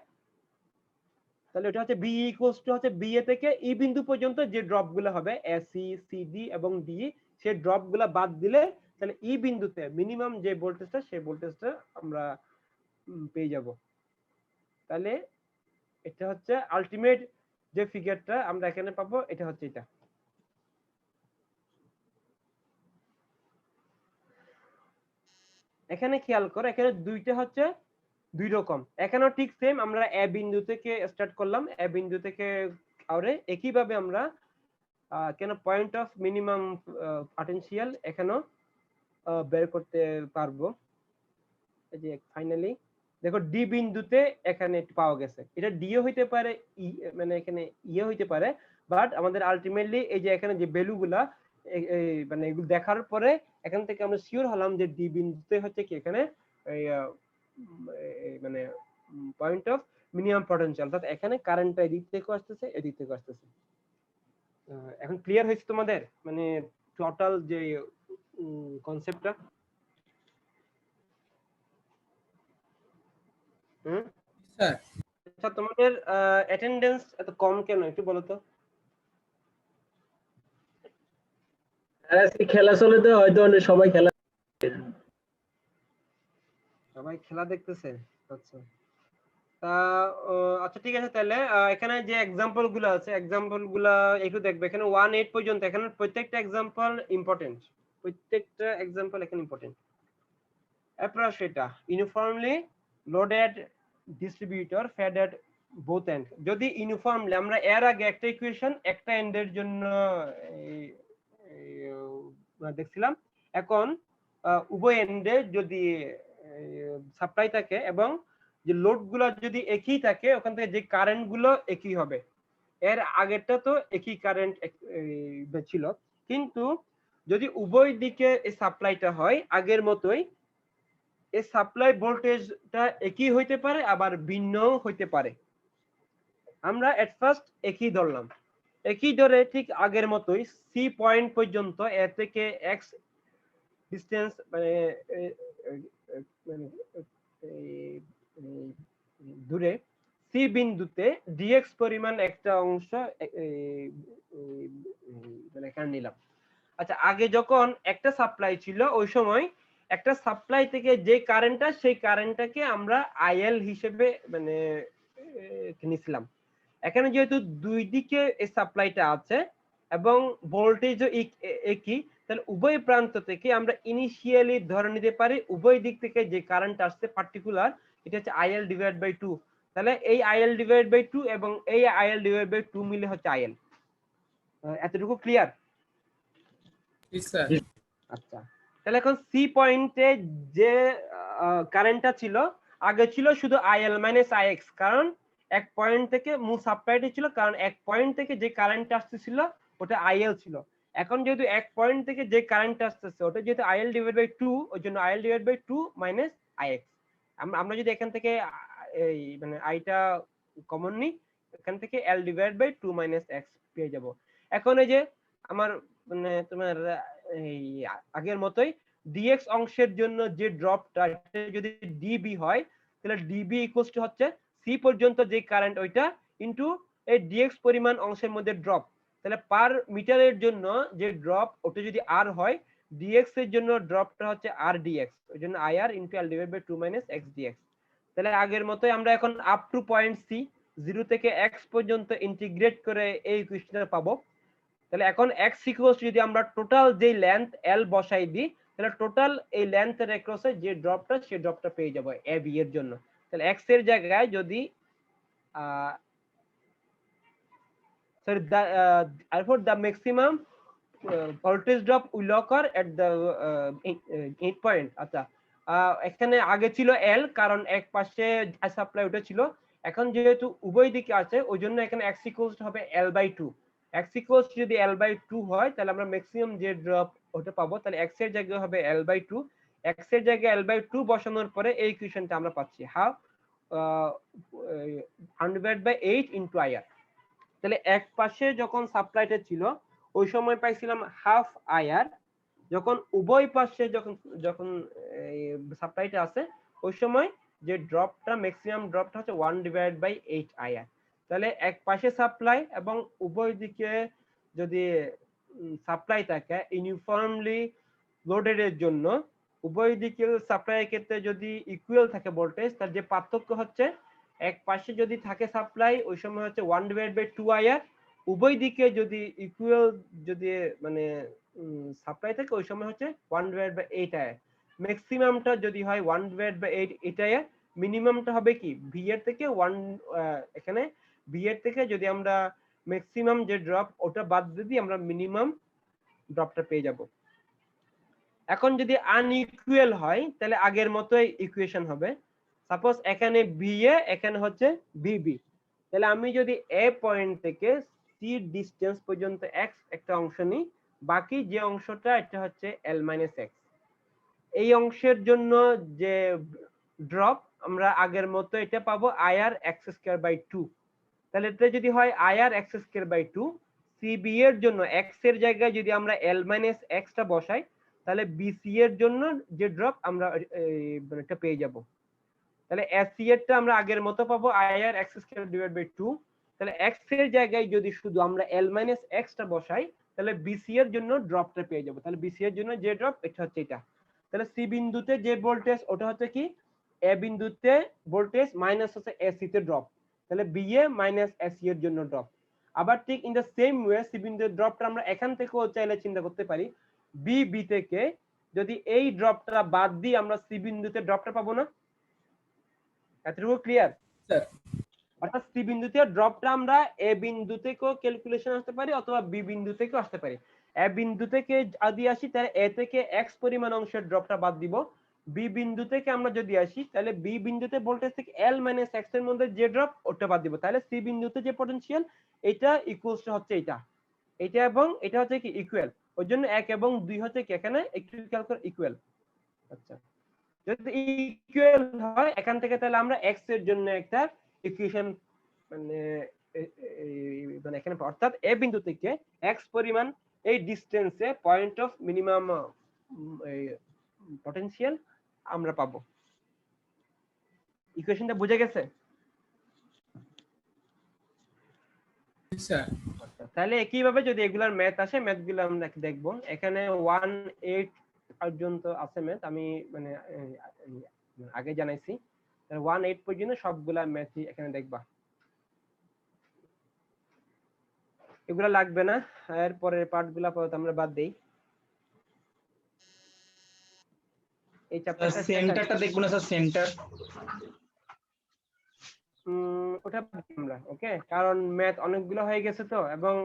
তাহলে এটা হচ্ছে বি ইকুয়ালস টু হচ্ছে বি এ থেকে ই বিন্দু পর্যন্ত যে ড্রপ গুলো হবে এসি সিডি এবং ডি, সেই ড্রপ গুলা বাদ দিলে তাহলে ই বিন্দুতে মিনিমাম যে ভোল্টেজটা সেই ভোল্টেজটা আমরা পেয়ে যাব। তাহলে এটা হচ্ছে আলটিমেট যে ফিগারটা আমরা এখানে পাবো, এটা হচ্ছে এটা। এখানে খেয়াল করো এখানে দুইটা হচ্ছে দুই রকম, এখানেও ঠিক সেম আমরা এ বিন্দু থেকে স্টার্ট করলাম, এ বিন্দু থেকে আরে একইভাবে আমরা কেন পয়েন্ট অফ মিনিমাম পটেনশিয়াল এখানেও বের করতে পারবো। এই যে ফাইনালি দেখো ডি বিন্দুতে এখানে পাওয়া গেছে, এটা ডিও হইতে পারে মানে এখানে ইয়ে হইতে পারে, বাট আমাদের আলটিমেটলি এই যে এখানে যে ভ্যালুগুলা মানে এগুলো দেখার পরে এখান থেকে আমরা শিওর হলাম যে ডি বিন্দুতে হচ্ছে কি এখানে মানে পয়েন্ট অফ মিনিমাম পটেনশিয়াল, অর্থাৎ এখানে কারেন্টটা এদিক থেকে আসতেছে এদিক থেকে আসতেছে। এখন ক্লিয়ার হয়েছে তোমাদের মানে টোটাল যে কনসেপ্টটা? স্যার আচ্ছা তোমাদের অ্যাটেন্ডেন্স এত কম কেন একটু বলো তো? আজকে খেলা চলে তো হয়তো সবাই খেলা সবাই খেলা দেখতেছে। আচ্ছা তা আচ্ছা ঠিক আছে, তাহলে এখানে যে এক্সাম্পল গুলো আছে এক্সাম্পল গুলা একটু দেখবে, এখানে 1-8 পর্যন্ত এখানে প্রত্যেকটা এক্সাম্পল ইম্পর্টেন্ট, প্রত্যেকটা এক্সাম্পল এখানে ইম্পর্টেন্ট। অ্যাপ্রোচ এটা uniformly loaded distributor fed at both end যদি ইউনিফর্মলি আমরা এর আগে একটা ইকুয়েশন একটা এন্ডের জন্য দেখছিলাম, এখন উভয় এন্ডে যদি সাপ্লাই থাকে এবং যে লোড গুলো যদি একই থাকে ওখান থেকে যে কারেন্ট গুলো একই হবে। এর আগেরটা তো একই কারেন্ট ছিল, কিন্তু যদি উভয় দিকে এই সাপ্লাইটা হয় আগের মতোই, এই সাপ্লাই ভোল্টেজটা একই হইতে পারে আবার ভিন্নও হইতে পারে। আমরা এট ফার্স্ট একই ধরলাম, একই ধরে ঠিক আগের মতোই সি পয়েন্ট পর্যন্ত এ থেকে এক্স ডিস্টেন্স মানে দূরে সি বিন্দুতে ডিএক্স পরিমাণ একটা অংশ মানে এখানে নিলাম। আচ্ছা, আগে যখন একটা সাপ্লাই ছিল ওই সময় একটা সাপ্লাই থেকে যে কারেন্টটা সেই কারেন্টটাকে আমরা আইএল হিসেবে মানে নিছিলাম। এখানে যেহেতু দুই দিকে এই সাপ্লাইটা আছে এবং ভোল্টেজও একই, তাহলে উভয় প্রান্ত থেকে আমরা ইনিশিয়ালি ধরে নিতে পারি উভয় দিক থেকে যে কারেন্ট আসছে পার্টিকুলার এটা হচ্ছে আইএল ডিভাইড বাই 2। তাহলে এই আইএল ডিভাইড বাই 2 এবং এই আইএল ডিভাইড বাই 2 মিলে হচ্ছে আইএল। এতটুকু ক্লিয়ার? স্যার আচ্ছা, তাহলে এখন সি পয়েন্টে যে কারেন্টটা ছিল আগে ছিল শুধু আইএল মাইনাস আইএক্স, কারণ এক পয়েন্ট থেকে মূল সাপ্লাইটা ছিল, কারণ এক পয়েন্ট থেকে যে কারেন্ট আসতেছিল ওটা আইএল ছিল। এখন যেহেতু এক পয়েন্ট থেকে যে কারেন্ট আসতেছে ওটা যেহেতু আইএল ডিভাইড বাই 2, ওই জন্য IL divide by 2 minus IX. আমরা যদি এখান থেকে এই মানে আইটা কমন নিই, এখান থেকে এল ডিভাইড বাই 2 মাইনাস এক্স পেয়ে যাব। এখন এই যে আমার মানে তোমার এই আগের মতোই ডিএক্স অংশের জন্য যে ড্রপটা যদি ডিবি হয় তাহলে ডিবি ইকুয়ালস টু হচ্ছে সি পর্যন্ত যে কারেন্ট ওইটা ইনটু এই ডিএক্স পরিমাণ অংশের মধ্যে ড্রপ। তাহলে পার মিটারের জন্য যে ড্রপ ওটা যদি আর হয়, ডিএক্স এর জন্য ড্রপটা হচ্ছে আর ডিএক্স, ওই জন্য IR into L divide by 2 minus X DX. তাহলে আগের মতোই আমরা এখন আপ টু পয়েন্ট সি 0 থেকে এক্স পর্যন্ত ইন্টিগ্রেট করে এই ইকুয়েশনটা পাবো। তাহলে এখন x ইকুয়ালস যদি আমরা টোটাল যে লেন্থ l বসাই দিই তাহলে টোটাল এই লেন্থের অ্যাক্রসে যে ড্রপটা সেই ড্রপটা পেয়ে যাব ab এর জন্য। তাহলে x এর জায়গায় যদি sorry therefore the maximum voltage drop will occur at the 8 point। আচ্ছা, এখানে আগে ছিল l কারণ এক পাশে সাপ্লাই ওটা ছিল, এখন যেহেতু উভয় দিকে আছে ওই জন্য এখানে x ইকুয়ালস হবে l/2। x ইকুয়ালস যদি l/2 হয় তাহলে আমরা ম্যাক্সিমাম যে ড্রপ ওটা পাবো। তাহলে x এর জায়গায় হবে l/2, x এর জায়গায় l/2 বসানোর পরে এই ইকুয়েশনটা আমরা পাচ্ছি হাফ 100/8 ইনটু আইআর। তাহলে এক পাশে যখন সাপ্লাইটা ছিল ওই সময় পাইছিলাম হাফ আইআর, যখন উভয় পাশে যখন সাপ্লাইটা আছে ওই সময় যে ড্রপটা ম্যাক্সিমাম ড্রপটা হচ্ছে 1/8 আইআর। তাহলে এক পাশে সাপ্লাই এবং উভয় দিকে যদি সাপ্লাই থাকে ইউনিফর্মলি লোডেড এর জন্য উভয় দিকে সাপ্লাইয়ের ক্ষেত্রে যদি ইকুয়াল থাকে ভোল্টেজ, তার যে পার্থক্য হচ্ছে এক পাশে যদি থাকে সাপ্লাই ওই সময় হচ্ছে 1/2 আইআর, উভয় দিকে যদি ইকুয়াল যদি মানে সাপ্লাই থাকে ওই সময় হচ্ছে 1/8 আইআর। ম্যাক্সিমামটা যদি হয় 1/8 আইআর, মিনিমামটা হবে কি ভি এর থেকে 1 এখানে ভি এর থেকে যদি আমরা ম্যাক্সিমাম যে ড্রপ ওটা বাদ দিই আমরা মিনিমাম ড্রপটা পেয়ে যাব। এখন যদি আনইকুয়াল হয় তাহলে আগের মতোই ইকুয়েশন হবে। সাপোজ এখানে বিএ এখানে হচ্ছে বিবি, তাহলে আমি যদি এ পয়েন্ট থেকে সি ডিসটেন্স পর্যন্ত এক্স একটা অংশ নিই, বাকি যে অংশটা এটা হচ্ছে এল মাইনাস এক্স। এই অংশের জন্য যে ড্রপ আমরা আগের মতো এটা পাবো আইআর এক্স স্কয়ার বাই 2। তাহলে এটা যদি হয় IR X square by 2, CB এর জন্য এক্স এর জায়গায় যদি আমরা এল মাইনাস এক্সটা বসাই তাহলে বিসি এর জন্য যে ড্রপ আমরা এটা পেয়ে যাব। তাহলে এসসি এরটা আমরা আগের মতো পাবো IR X square divide by 2। তাহলে এক্স এর জায়গায় যদি শুধু আমরা এল মাইনাস এক্সটা বসাই তাহলে বিসি এর জন্য ড্রপটা পেয়ে যাব। তাহলে বিসি এর জন্য যে ড্রপ এটা হচ্ছে এটা। তাহলে সি বিন্দুতে যে ভোল্টেজ ওটা হচ্ছে কি এ বিন্দুতে ভোল্টেজ মাইনাস হচ্ছে এসি তে ড্রপ, তাহলে বিএ মাইনাস এসি এর জন্য ড্রপ। আবার ঠিক in the same way C বিন্দুর ড্রপটা আমরা এখান থেকেও চাইলে চিন্তা করতে পারি, বি থেকে যদি এই ড্রপটা বাদ দিই আমরা সি বিন্দুতে ড্রপটা পাবো না। এতটুকু ক্লিয়ার? স্যার অর্থাৎ সি বিন্দুতে ড্রপটা আমরা এ বিন্দু থেকেও ক্যালকুলেশন আসতে পারি অথবা বি বিন্দু থেকেও আসতে পারি। এ বিন্দু থেকে যদি আসি তাহলে এ থেকে এক্স পরিমাণ অংশের ড্রপটা বাদ দিব। বি বিন্দু থেকে আমরা যদি আসি তাহলে বি বিন্দুতে ভোল্টেজ থেকে এল মাইনাস এক্স এর মধ্যে যে ড্রপ ওটা বাদ দিব। তাহলে সি বিন্দুতে যে পটেনশিয়াল এটা ইকুয়ালস হচ্ছে এটা এবং এটা হচ্ছে কি ইকুয়াল। ওই জন্য 1 এবং 2 হচ্ছে কি এখানে একটু খেয়াল করে ইকুয়াল। আচ্ছা, যদি ইকুয়াল হয় এখান থেকে তাহলে আমরা এক্স এর জন্য একটা ইকুয়েশন মানে মানে এখানে অর্থাৎ এ বিন্দু থেকে এক্স পরিমাণ এই ডিসটেন্সে পয়েন্ট অফ মিনিমাম পটেনশিয়াল আমরা পাবো। ইকুয়েশনটা বুঝে গেছে? স্যার তাহলে একইভাবে যদি এগুলার ম্যাথ আসে ম্যাথগুলো আমরা দেখবো। এখানে 1-8 পর্যন্ত আছে ম্যাথ, আমি মানে আগে জানাইছি। 1-8 পর্যন্ত সবগুলা ম্যাথই এখানে দেখবা। এগুলা লাগবে না, এর পরের পার্টগুলো আপাতত আমরা বাদ দেই। এই চ্যাপ্টারটা সেন্টারটা দেখবো না স্যার, সেন্টার ওটা আমরা ওকে, কারণ ম্যাথ অনেকগুলো হয়ে গেছে তো, এবং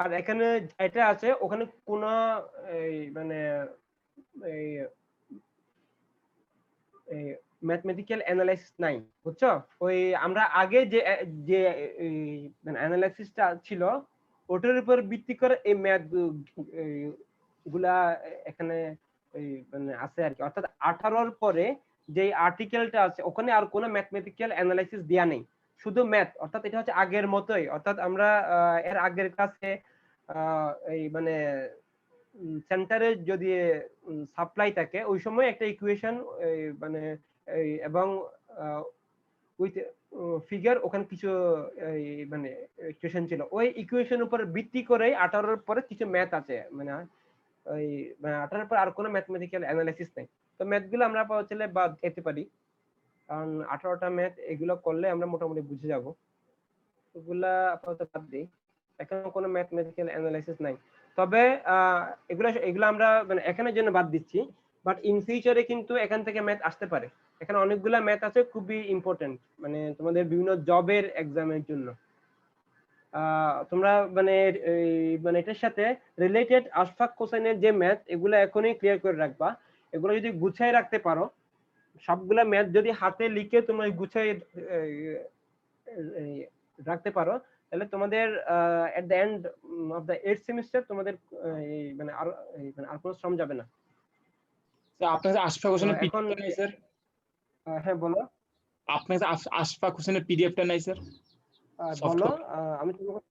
আর এখানে এটা আছে ওখানে কোনো মানে ম্যাথমেটিক্যাল অ্যানালাইসিস নাই, বুঝছো? ওই আমরা আগে যে যে মানে অ্যানালাইসিসটা ছিল ওটার উপর ভিত্তি করে এই ম্যাথ গুলা এখানে মানে আছে আর কি। অর্থাৎ 18 পরে যে আর্টিকেলটা আছে ওখানে আর কোনো ম্যাথমেটিক্যাল অ্যানালাইসিস দেয়া নেই, শুধু ম্যাথ। অর্থাৎ এটা হচ্ছে আগের মতোই। অর্থাৎ আমরা এর আগের কাছে এই মানে সেন্টারে যদি সাপ্লাই থাকে ওই সময় একটা ইকুয়েশন মানে এবং উইথ ফিগার ওখানে কিছু মানে ইকুয়েশন ছিল, ওই ইকুয়েশন উপর ভিত্তি করে 18 পরে কিছু ম্যাথ আছে। মানে ওই 18 পর আর কোনো ম্যাথমেটিক্যাল অ্যানালাইসিস নেই। তো ম্যাথগুলো আমরা চলে বাদ দিতে পারি, কারণ 18টা ম্যাথ এগুলো করলে আমরা মোটামুটি বুঝে যাব। ওগুলা আপাতত বাদ দিই, এখন কোনো ম্যাথমেটিক্যাল অ্যানালাইসিস নাই। তবে এগুলো আমরা মানে এখানের জন্য বাদ দিচ্ছি, বাট ইন ফিউচারে কিন্তু এখান থেকে ম্যাথ আসতে পারে। এখানে অনেকগুলা ম্যাথ আছে খুবই ইম্পর্টেন্ট, মানে তোমাদের বিভিন্ন জবের এক্সামের জন্য। তোমরা মানে মানে এটার সাথে রিলেটেড আশফাক কোসাইনের যে ম্যাথ এগুলো এখনই ক্লিয়ার করে রাখবা। এগুলো যদি গুছাই রাখতে পারো, সবগুলা ম্যাথ যদি হাতে লিখে তোমরা গুছাই রাখতে পারো, তাহলে তোমাদের at the end of the 8th semester তোমাদের মানে আর কোনো শ্রম যাবে না। স্যার আপনার কাছে আশফাক হোসেনের এখন পিডিএফটা নাই স্যার? হ্যাঁ বলো। আপনার কাছে আশফাক হোসেনের পিডিএফটা নাই স্যার? বলো, আমি তোমাকে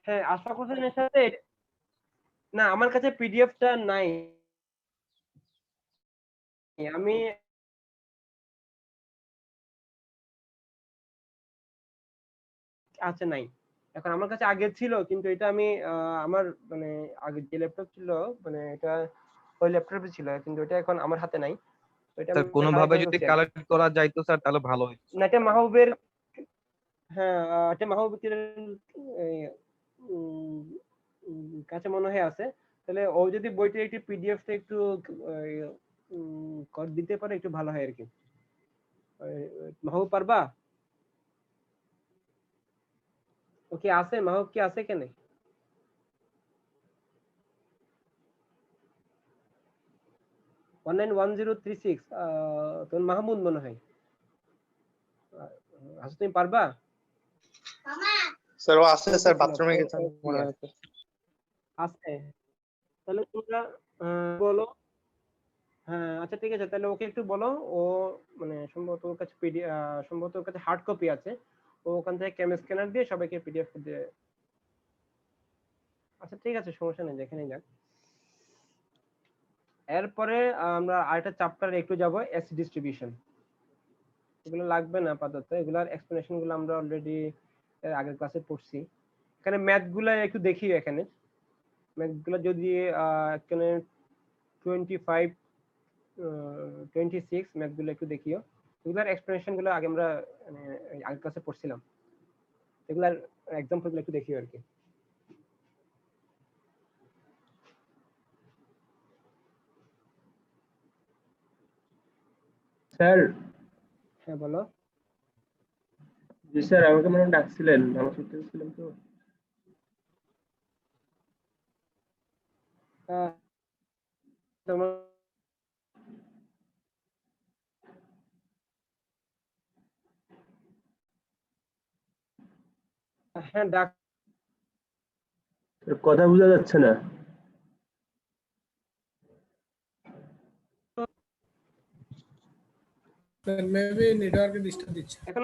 হ্যাঁ আশফাক হোসেনের সাথে না, আমার কাছে পিডিএফটা নাই, আমি আছে নাই। এখন আমার কাছে আগে ছিল, কিন্তু এটা আমি আমার মানে আগে যে ল্যাপটপ ছিল মানে এটা ওই ল্যাপটপে ছিল, কিন্তু এটা এখন আমার হাতে নাই। তো এটা স্যার আমি কোনোভাবে কালেক্ট যদি করছি। কালেক্ট করা যাইতো স্যার তাহলে ভালো হতো। না, এটা মাহবুবের, হ্যাঁ এটা মাহবুবের কাছে মনে হয় আছে। তাহলে ও যদি বইটা একটু পিডিএফটা একটু কর দিতে পারে একটু ভালো হয় আর কি। মাহবুব পারবা? ও কি আছে? মাহবুব কি আছে কেন? 191036 তোর মাহমুদ মনে হয়। আচ্ছা তুমি পারবা? স্যার ও আছে স্যার, বাথরুমে গেছে মনে হয়। আছে, তাহলে তোমরা বলো। হ্যাঁ আচ্ছা ঠিক আছে, তাহলে ওকে একটু বলো। ও মানে সম্ভবত ওর কাছে সম্ভবত ওর কাছে হার্ড কপি আছে, ও ওখান থেকে ক্যাম স্ক্যানার দিয়ে সবাইকে পিডিএফ দিয়ে। আচ্ছা ঠিক আছে, সমস্যা নেই, যেখানেই যাক। এরপরে আমরা আরেকটা চ্যাপ্টার একটু যাব, এস ডিস্ট্রিবিউশন। এগুলো লাগবে না আপাতত, এগুলার এক্সপ্লেনেশন গুলো আমরা অলরেডি আগের ক্লাসে পড়ছি। এখানে ম্যাথ গুলো একটু দেখি। এখানে ম্যাথ গুলো যদি এখানে 25 26 ম্যাথ গুলো একটু দেখিও। এগুলার এক্সপ্লেনেশন গুলো আগে আমরা মানে আগের ক্লাসে পড়ছিলাম, এগুলার এক্সাম্পল গুলো একটু দেখিও আর কি। স্যার হ্যাঁ বলো। জি স্যার, আমাকে মনে হয় ডাকছিলেন, নামাজ পড়তেছিলাম তো। আহ, তোমার হ্যাঁ ডাক স্যার, কথা বোঝা যাচ্ছে না। মেবি নেটওয়ার্কে ডিস্টার্ব দিচ্ছে। এখন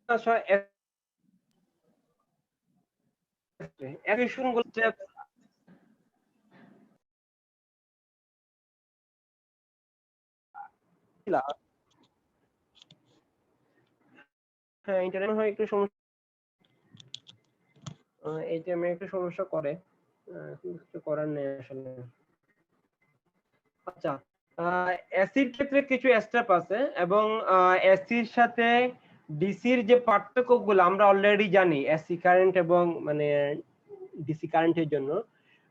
আসো execution গুলো হ্যাঁ ইন্টারনেট হয় একটু সমস্যা, এই টাইমে একটু সমস্যা করে, কিন্তু কিছু করার নেই আসলে। আচ্ছা, এসির ক্ষেত্রে কিছু স্টেপ আছে এবং এসির সাথে ডিসির যে পার্থক্যগুলো আমরা অলরেডি জানি, এসি কারেন্ট এবং মানে ডিসি কারেন্টের জন্য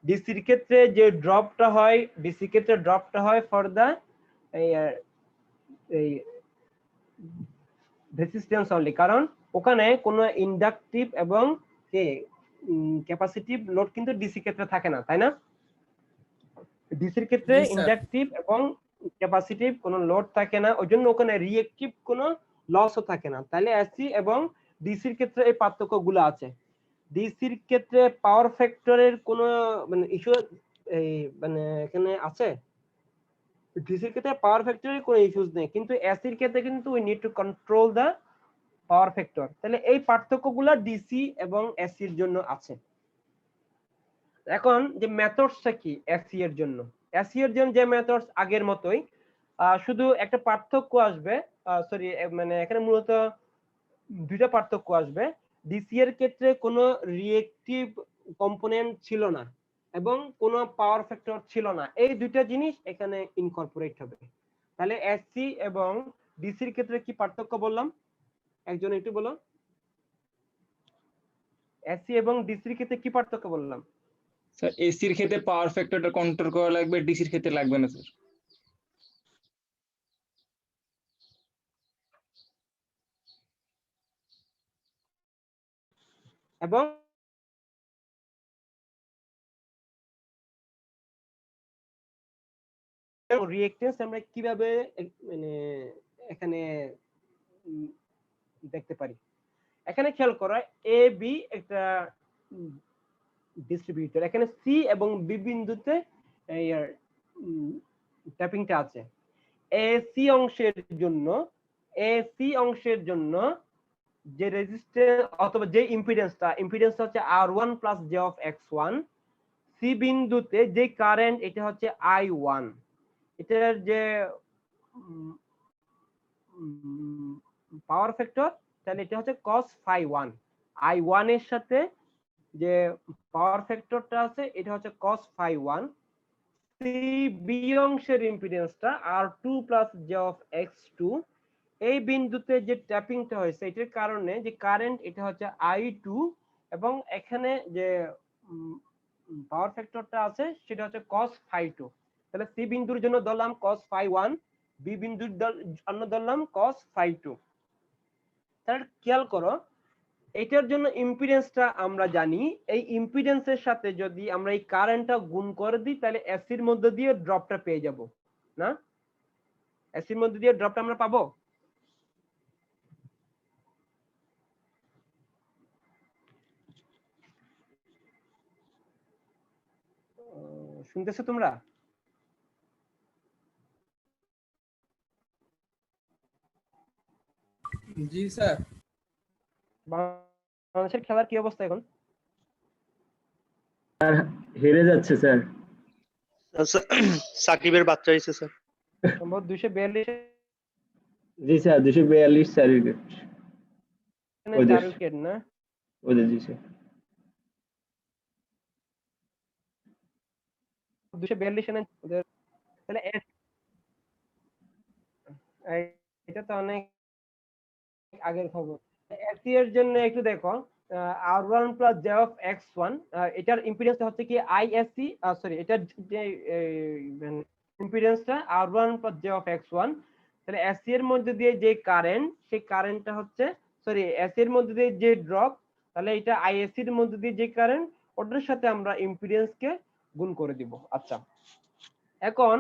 ডিসির ক্ষেত্রে যে ড্রপটা হয়, ডিসি ক্ষেত্রে ড্রপটা হয় ফর দা এই রেজিস্ট্যান্স অনলি, কারণ ওখানে কোনো ইন্ডাকটিভ এবং ক্যাপাসিটিভ লোড কিন্তু ডিসি ক্ষেত্রে থাকে না, তাই না? ডিসির ক্ষেত্রে জি, স্যার। ইন্ডাকটিভ এবং ক্যাপাসিটিভ কোনো লোড থাকে না, ওই জন্য ওখানে রিঅ্যাকটিভ কোনো লসও থাকে না। তাহলে এসি এবং ডিসির ক্ষেত্রে এই পার্থক্যগুলো আছে। ডিসির ক্ষেত্রে পাওয়ার ফ্যাক্টরের কোনো মানে ইস্যু এই মানে এখানে আছে, ডিসির ক্ষেত্রে পাওয়ার ফ্যাক্টরের কোনো ইস্যুস নেই, কিন্তু এসির ক্ষেত্রে কিন্তু we need to control the power factor. তাহলে এই পার্থক্যগুলো ডিসি এবং এসির জন্য আছে। এখন যে মেথডসটা কি এসি এর জন্য, এসি এর জন্য যে মেথডস আগের মতোই, শুধু একটা পার্থক্য আসবে, সরি মানে এখানে মূলত দুইটা পার্থক্য আসবে। ডিসি এর ক্ষেত্রে কোনো রিঅ্যাকটিভ কম্পোনেন্ট ছিল না এবং কোনো পাওয়ার ফ্যাক্টর ছিল না, এই দুইটা জিনিস এখানে ইনকর্পোরেট হবে। তাহলে এসি এবং ডিসির ক্ষেত্রে কি পার্থক্য বললাম, একজন একটু বলো। এসি এবং ডিসির ক্ষেত্রে কি পার্থক্য বললাম? স্যার এসির ক্ষেত্রে পাওয়ার ফ্যাক্টরটা কন্ট্রোল করা লাগবে, ডিসির ক্ষেত্রে লাগবে না স্যার। এবং রিঅ্যাকটেন্স আমরা কিভাবে মানে এখানে দেখতে পারি, এখানে খেয়াল করো এ বি একটা ডিস্ট্রিবিউটর, এখানে সি এবং বি বিন্দুতে এই ট্যাপিংটা আছে। এসি অংশের জন্য যে রেজিস্ট্যান্স অথবা যে ইম্পিডেন্সটা হচ্ছে R1 plus J of X1, C বিন্দুতে যে কারেন্ট এটা হচ্ছে I1, এটার যে পাওয়ার ফ্যাক্টর তাহলে এটা হচ্ছে cos phi1, I1 এর সাথে যে পাওয়ার ফ্যাক্টরটা আছে এটা হচ্ছে cos phi1। সি বি অংশের ইম্পিডেন্সটা R2 plus J of X2, এই বিন্দুতে যে ট্যাপিংটা হয়েছে এটার কারণে যে কারেন্ট এটা হচ্ছে I2 এবং এখানে যে পাওয়ার ফ্যাক্টরটা আছে সেটা হচ্ছে cos phi2। তাহলে সি বিন্দুর জন্য ধরলাম cos phi1, বি বিন্দুর জন্য ধরলাম cos phi2। তাহলে খেয়াল করো এটার জন্য ইম্পিডেন্সটা আমরা জানি, এই ইম্পিডেন্সের সাথে যদি আমরা এই কারেন্টটা গুণ করে দিই তাহলে এসির মধ্যে দিয়ে ড্রপটা পেয়ে যাব না, এসির মধ্যে দিয়ে ড্রপটা আমরা পাবো। শুনতেছো তোমরা? জি স্যার। বাংলাদেশের খেলার কি অবস্থা এখন? আর হেরে যাচ্ছে স্যার। সাকিবের বাচ্চা হয়েছে স্যার। সম্ভবত 242 জি স্যার, 242 4 উইকেট। এখানে 4 উইকেট না? ওদের জি স্যার। 242 রানে ওদের, তাহলে এটা তো অনেক আগের খবর। এসি এর জন্য একটু দেখো, R1 plus J of X1, এটার ইম্পিডেন্স হচ্ছে কি ISC, সরি এটার যে ইম্পিডেন্সটা R1 plus J of X1, তাহলে এসি এর মধ্যে দিয়ে যে কারেন্ট সেই কারেন্টটা হচ্ছে সরি এসি এর মধ্যে দিয়ে যে ড্রপ, তাহলে এটা আইএসসি এর মধ্যে দিয়ে যে কারেন্ট, ওটার সাথে আমরা ইম্পিডেন্স কে গুণ করে দিব। আচ্ছা, এখন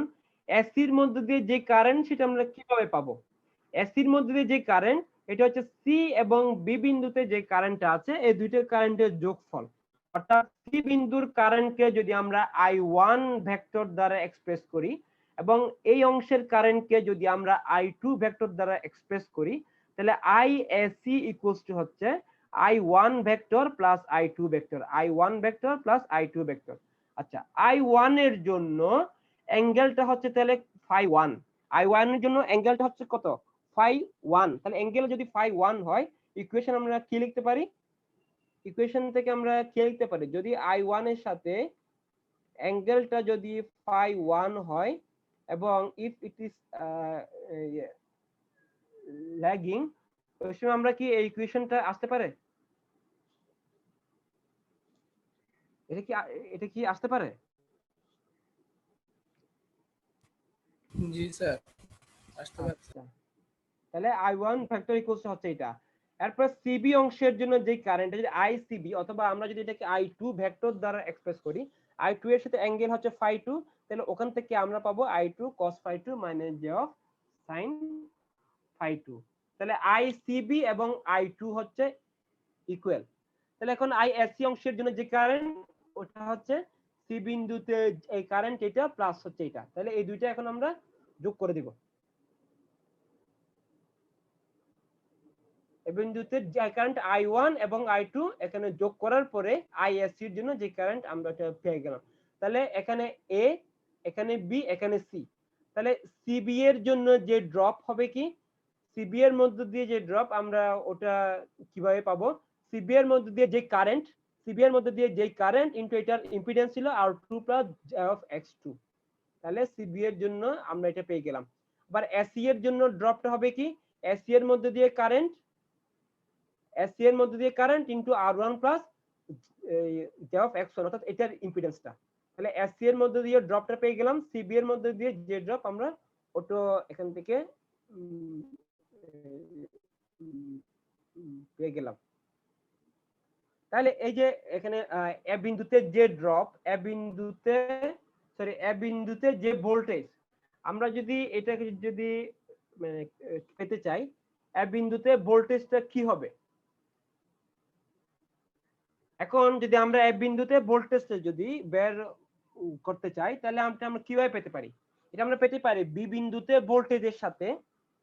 এসি এর মধ্যে দিয়ে যে কারেন্ট সেটা আমরা কিভাবে পাবো? এসি এর মধ্যে দিয়ে যে কারেন্ট, এটা হচ্ছে সি এবং বি বিন্দুতে যে কারেন্টটা আছে এই দুইটা কারেন্টের যোগফল। অর্থাৎ সি বিন্দুর কারেন্টকে যদি আমরা I1 ভেক্টর দ্বারা এক্সপ্রেস করি এবং এই অংশের কারেন্টকে যদি আমরা I2 ভেক্টর দ্বারা এক্সপ্রেস করি, তাহলে আইএসি ইকুয়ালস টু হচ্ছে I1 vector plus I2 vector, I1 vector plus I2 vector. আচ্ছা, I1 এর জন্য অ্যাঙ্গেলটা হচ্ছে তাহলে φ1, I1 এর জন্য অ্যাঙ্গেলটা হচ্ছে কত? φ1। তাহলে অ্যাঙ্গেল যদি φ1 হয়, ইকুয়েশন আমরা কি লিখতে পারি? ইকুয়েশন থেকে আমরা কি লিখতে পারি? যদি I1 এর সাথে অ্যাঙ্গেলটা যদি φ1 হয় এবং ইফ ইট ইজ ল্যাগিং, ওই সময় আমরা কি এই ইকুয়েশনটা আসতে পারে? এটা কি আসতে পারে? জি স্যার, আসতে পারছে। আচ্ছা, তাহলে I1 ভেক্টর ইকুয়ালস হচ্ছে এটা। এরপর সিবি অংশের জন্য যে কারেন্ট, যদি আইসিবি অথবা আমরা যদি এটাকে I2 ভেক্টর দ্বারা এক্সপ্রেস করি, I2 এর সাথে অ্যাঙ্গেল হচ্ছে φ2, তাহলে ওখান থেকে আমরা পাবো I2 cos φ2 minus j of sin φ2। তাহলে আইসিবি এবং I2 হচ্ছে ইকুয়াল। তাহলে এখন আইএসসি অংশের জন্য যে কারেন্ট, ওটা হচ্ছে সি বিন্দুতে এই কারেন্ট এটা প্লাস হচ্ছে এটা, তাহলে এই দুইটা এখন আমরা যোগ করে দিব। এই বিন্দুতে যে কারেন্ট I1 এবং I2 এখানে যোগ করার পরে আইএসসি এর জন্য যে কারেন্ট আমরা এটা পেয়ে গেলাম। তাহলে এখানে এ, এখানে বি, এখানে সি। তাহলে সিবি এর জন্য যে ড্রপ হবে কি, সিবি এর মধ্যে দিয়ে যে ড্রপ আমরা ওটা কিভাবে পাবো? সিবি এর মধ্যে দিয়ে যে কারেন্ট, সিবি এর মধ্যে দিয়ে যে কারেন্ট ইনটু এটার ইম্পিডেন্স ছিল R2 plus j of x2। তাহলে সিবি এর জন্য আমরা এটা পেয়ে গেলাম। আবার এসি এর জন্য ড্রপটা হবে কি, এসি এর মধ্যে দিয়ে কারেন্ট, এসি এর মধ্যে দিয়ে current into R1 plus j of x1, অর্থাৎ এটার ইম্পিডেন্সটা। তাহলে এসি এর মধ্যে দিয়ে ড্রপটা পেয়ে গেলাম, সিবি এর মধ্যে দিয়ে যে ড্রপ আমরা ওটা এখান থেকে পেয়ে গেলাম। তাহলে এই যে এখানে এ বিন্দুতে যে ড্রপ, এ বিন্দুতে যে ভোল্টেজ, আমরা যদি এটাকে যদি মানে পেতে চাই, এ বিন্দুতে ভোল্টেজটা কি হবে? এখন যদি আমরা এ বিন্দুতে ভোল্টেজটা যদি বের করতে চাই, তাহলে আমরা কিভাবে পেতে পারি? এটা আমরা পেতে পারি বি বিন্দুতে ভোল্টেজের সাথে,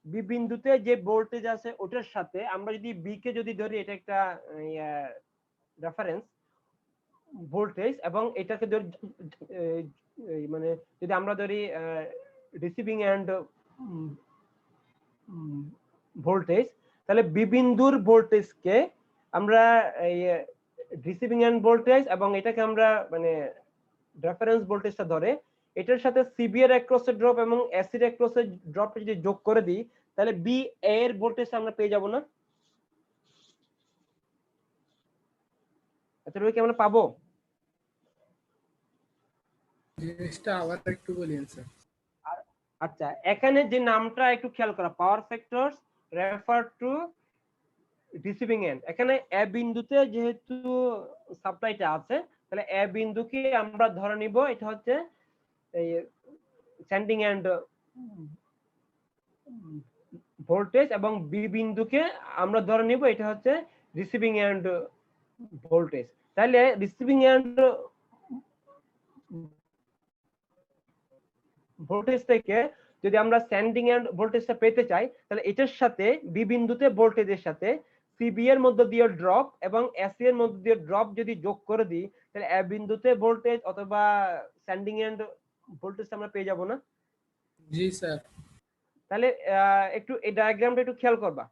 বি বিন্দুতে যে ভোল্টেজ আছে ওটার সাথে আমরা যদি বি কে যদি ধরি, এটা একটা রেফারেন্স ভোল্টেজ, এবং এটাকে ধরি মানে যদি আমরা ধরি রিসিভিং এন্ড ভোল্টেজ, তাহলে বি বিন্দুর ভোল্টেজকে আমরা রিসিভিং এন্ড ভোল্টেজ এবং এটাকে আমরা মানে রেফারেন্স ভোল্টেজটা ধরে এটার সাথে সিবি এর অ্যাক্রসের ড্রপ এবং এসি এর অ্যাক্রসের ড্রপটা যদি যোগ করে দিই, তাহলে বি এর ভোল্টেজটা আমরা পেয়ে যাব না? এতটুকু কি আমরা পাবো? জিনিসটা আবার একটু বলেন স্যার। আচ্ছা, এখানে যে নামটা একটু খেয়াল করা, power factors refer to receiving end. এখানে এ বিন্দুতে যেহেতু সাপ্লাইটা আছে, তাহলে এ বিন্দুকে আমরা ধরে নিব এটা হচ্ছে এই সেন্ডিং এন্ড ভোল্টেজ, এবং বি বিন্দুকে আমরা ধরে নিব এটা হচ্ছে রিসিভিং এন্ড ভোল্টেজ। তাহলে রিসিভিং এন্ড ভোল্টেজ থেকে যদি আমরা সেন্ডিং এন্ড ভোল্টেজটা পেতে চাই, তাহলে এটার সাথে বি বিন্দুতে ভোল্টেজের সাথে সিবি এর মধ্যে দিয়ে ড্রপ এবং এসি এর মধ্যে দিয়ে ড্রপ যদি যোগ করে দিই, তাহলে এ বিন্দুতে ভোল্টেজ অথবা সেন্ডিং এন্ড ভোল্টেজ আমরা পেয়ে যাব না? জি স্যার। তাহলে একটু এই ডায়াগ্রামটা একটু খেয়াল করবা।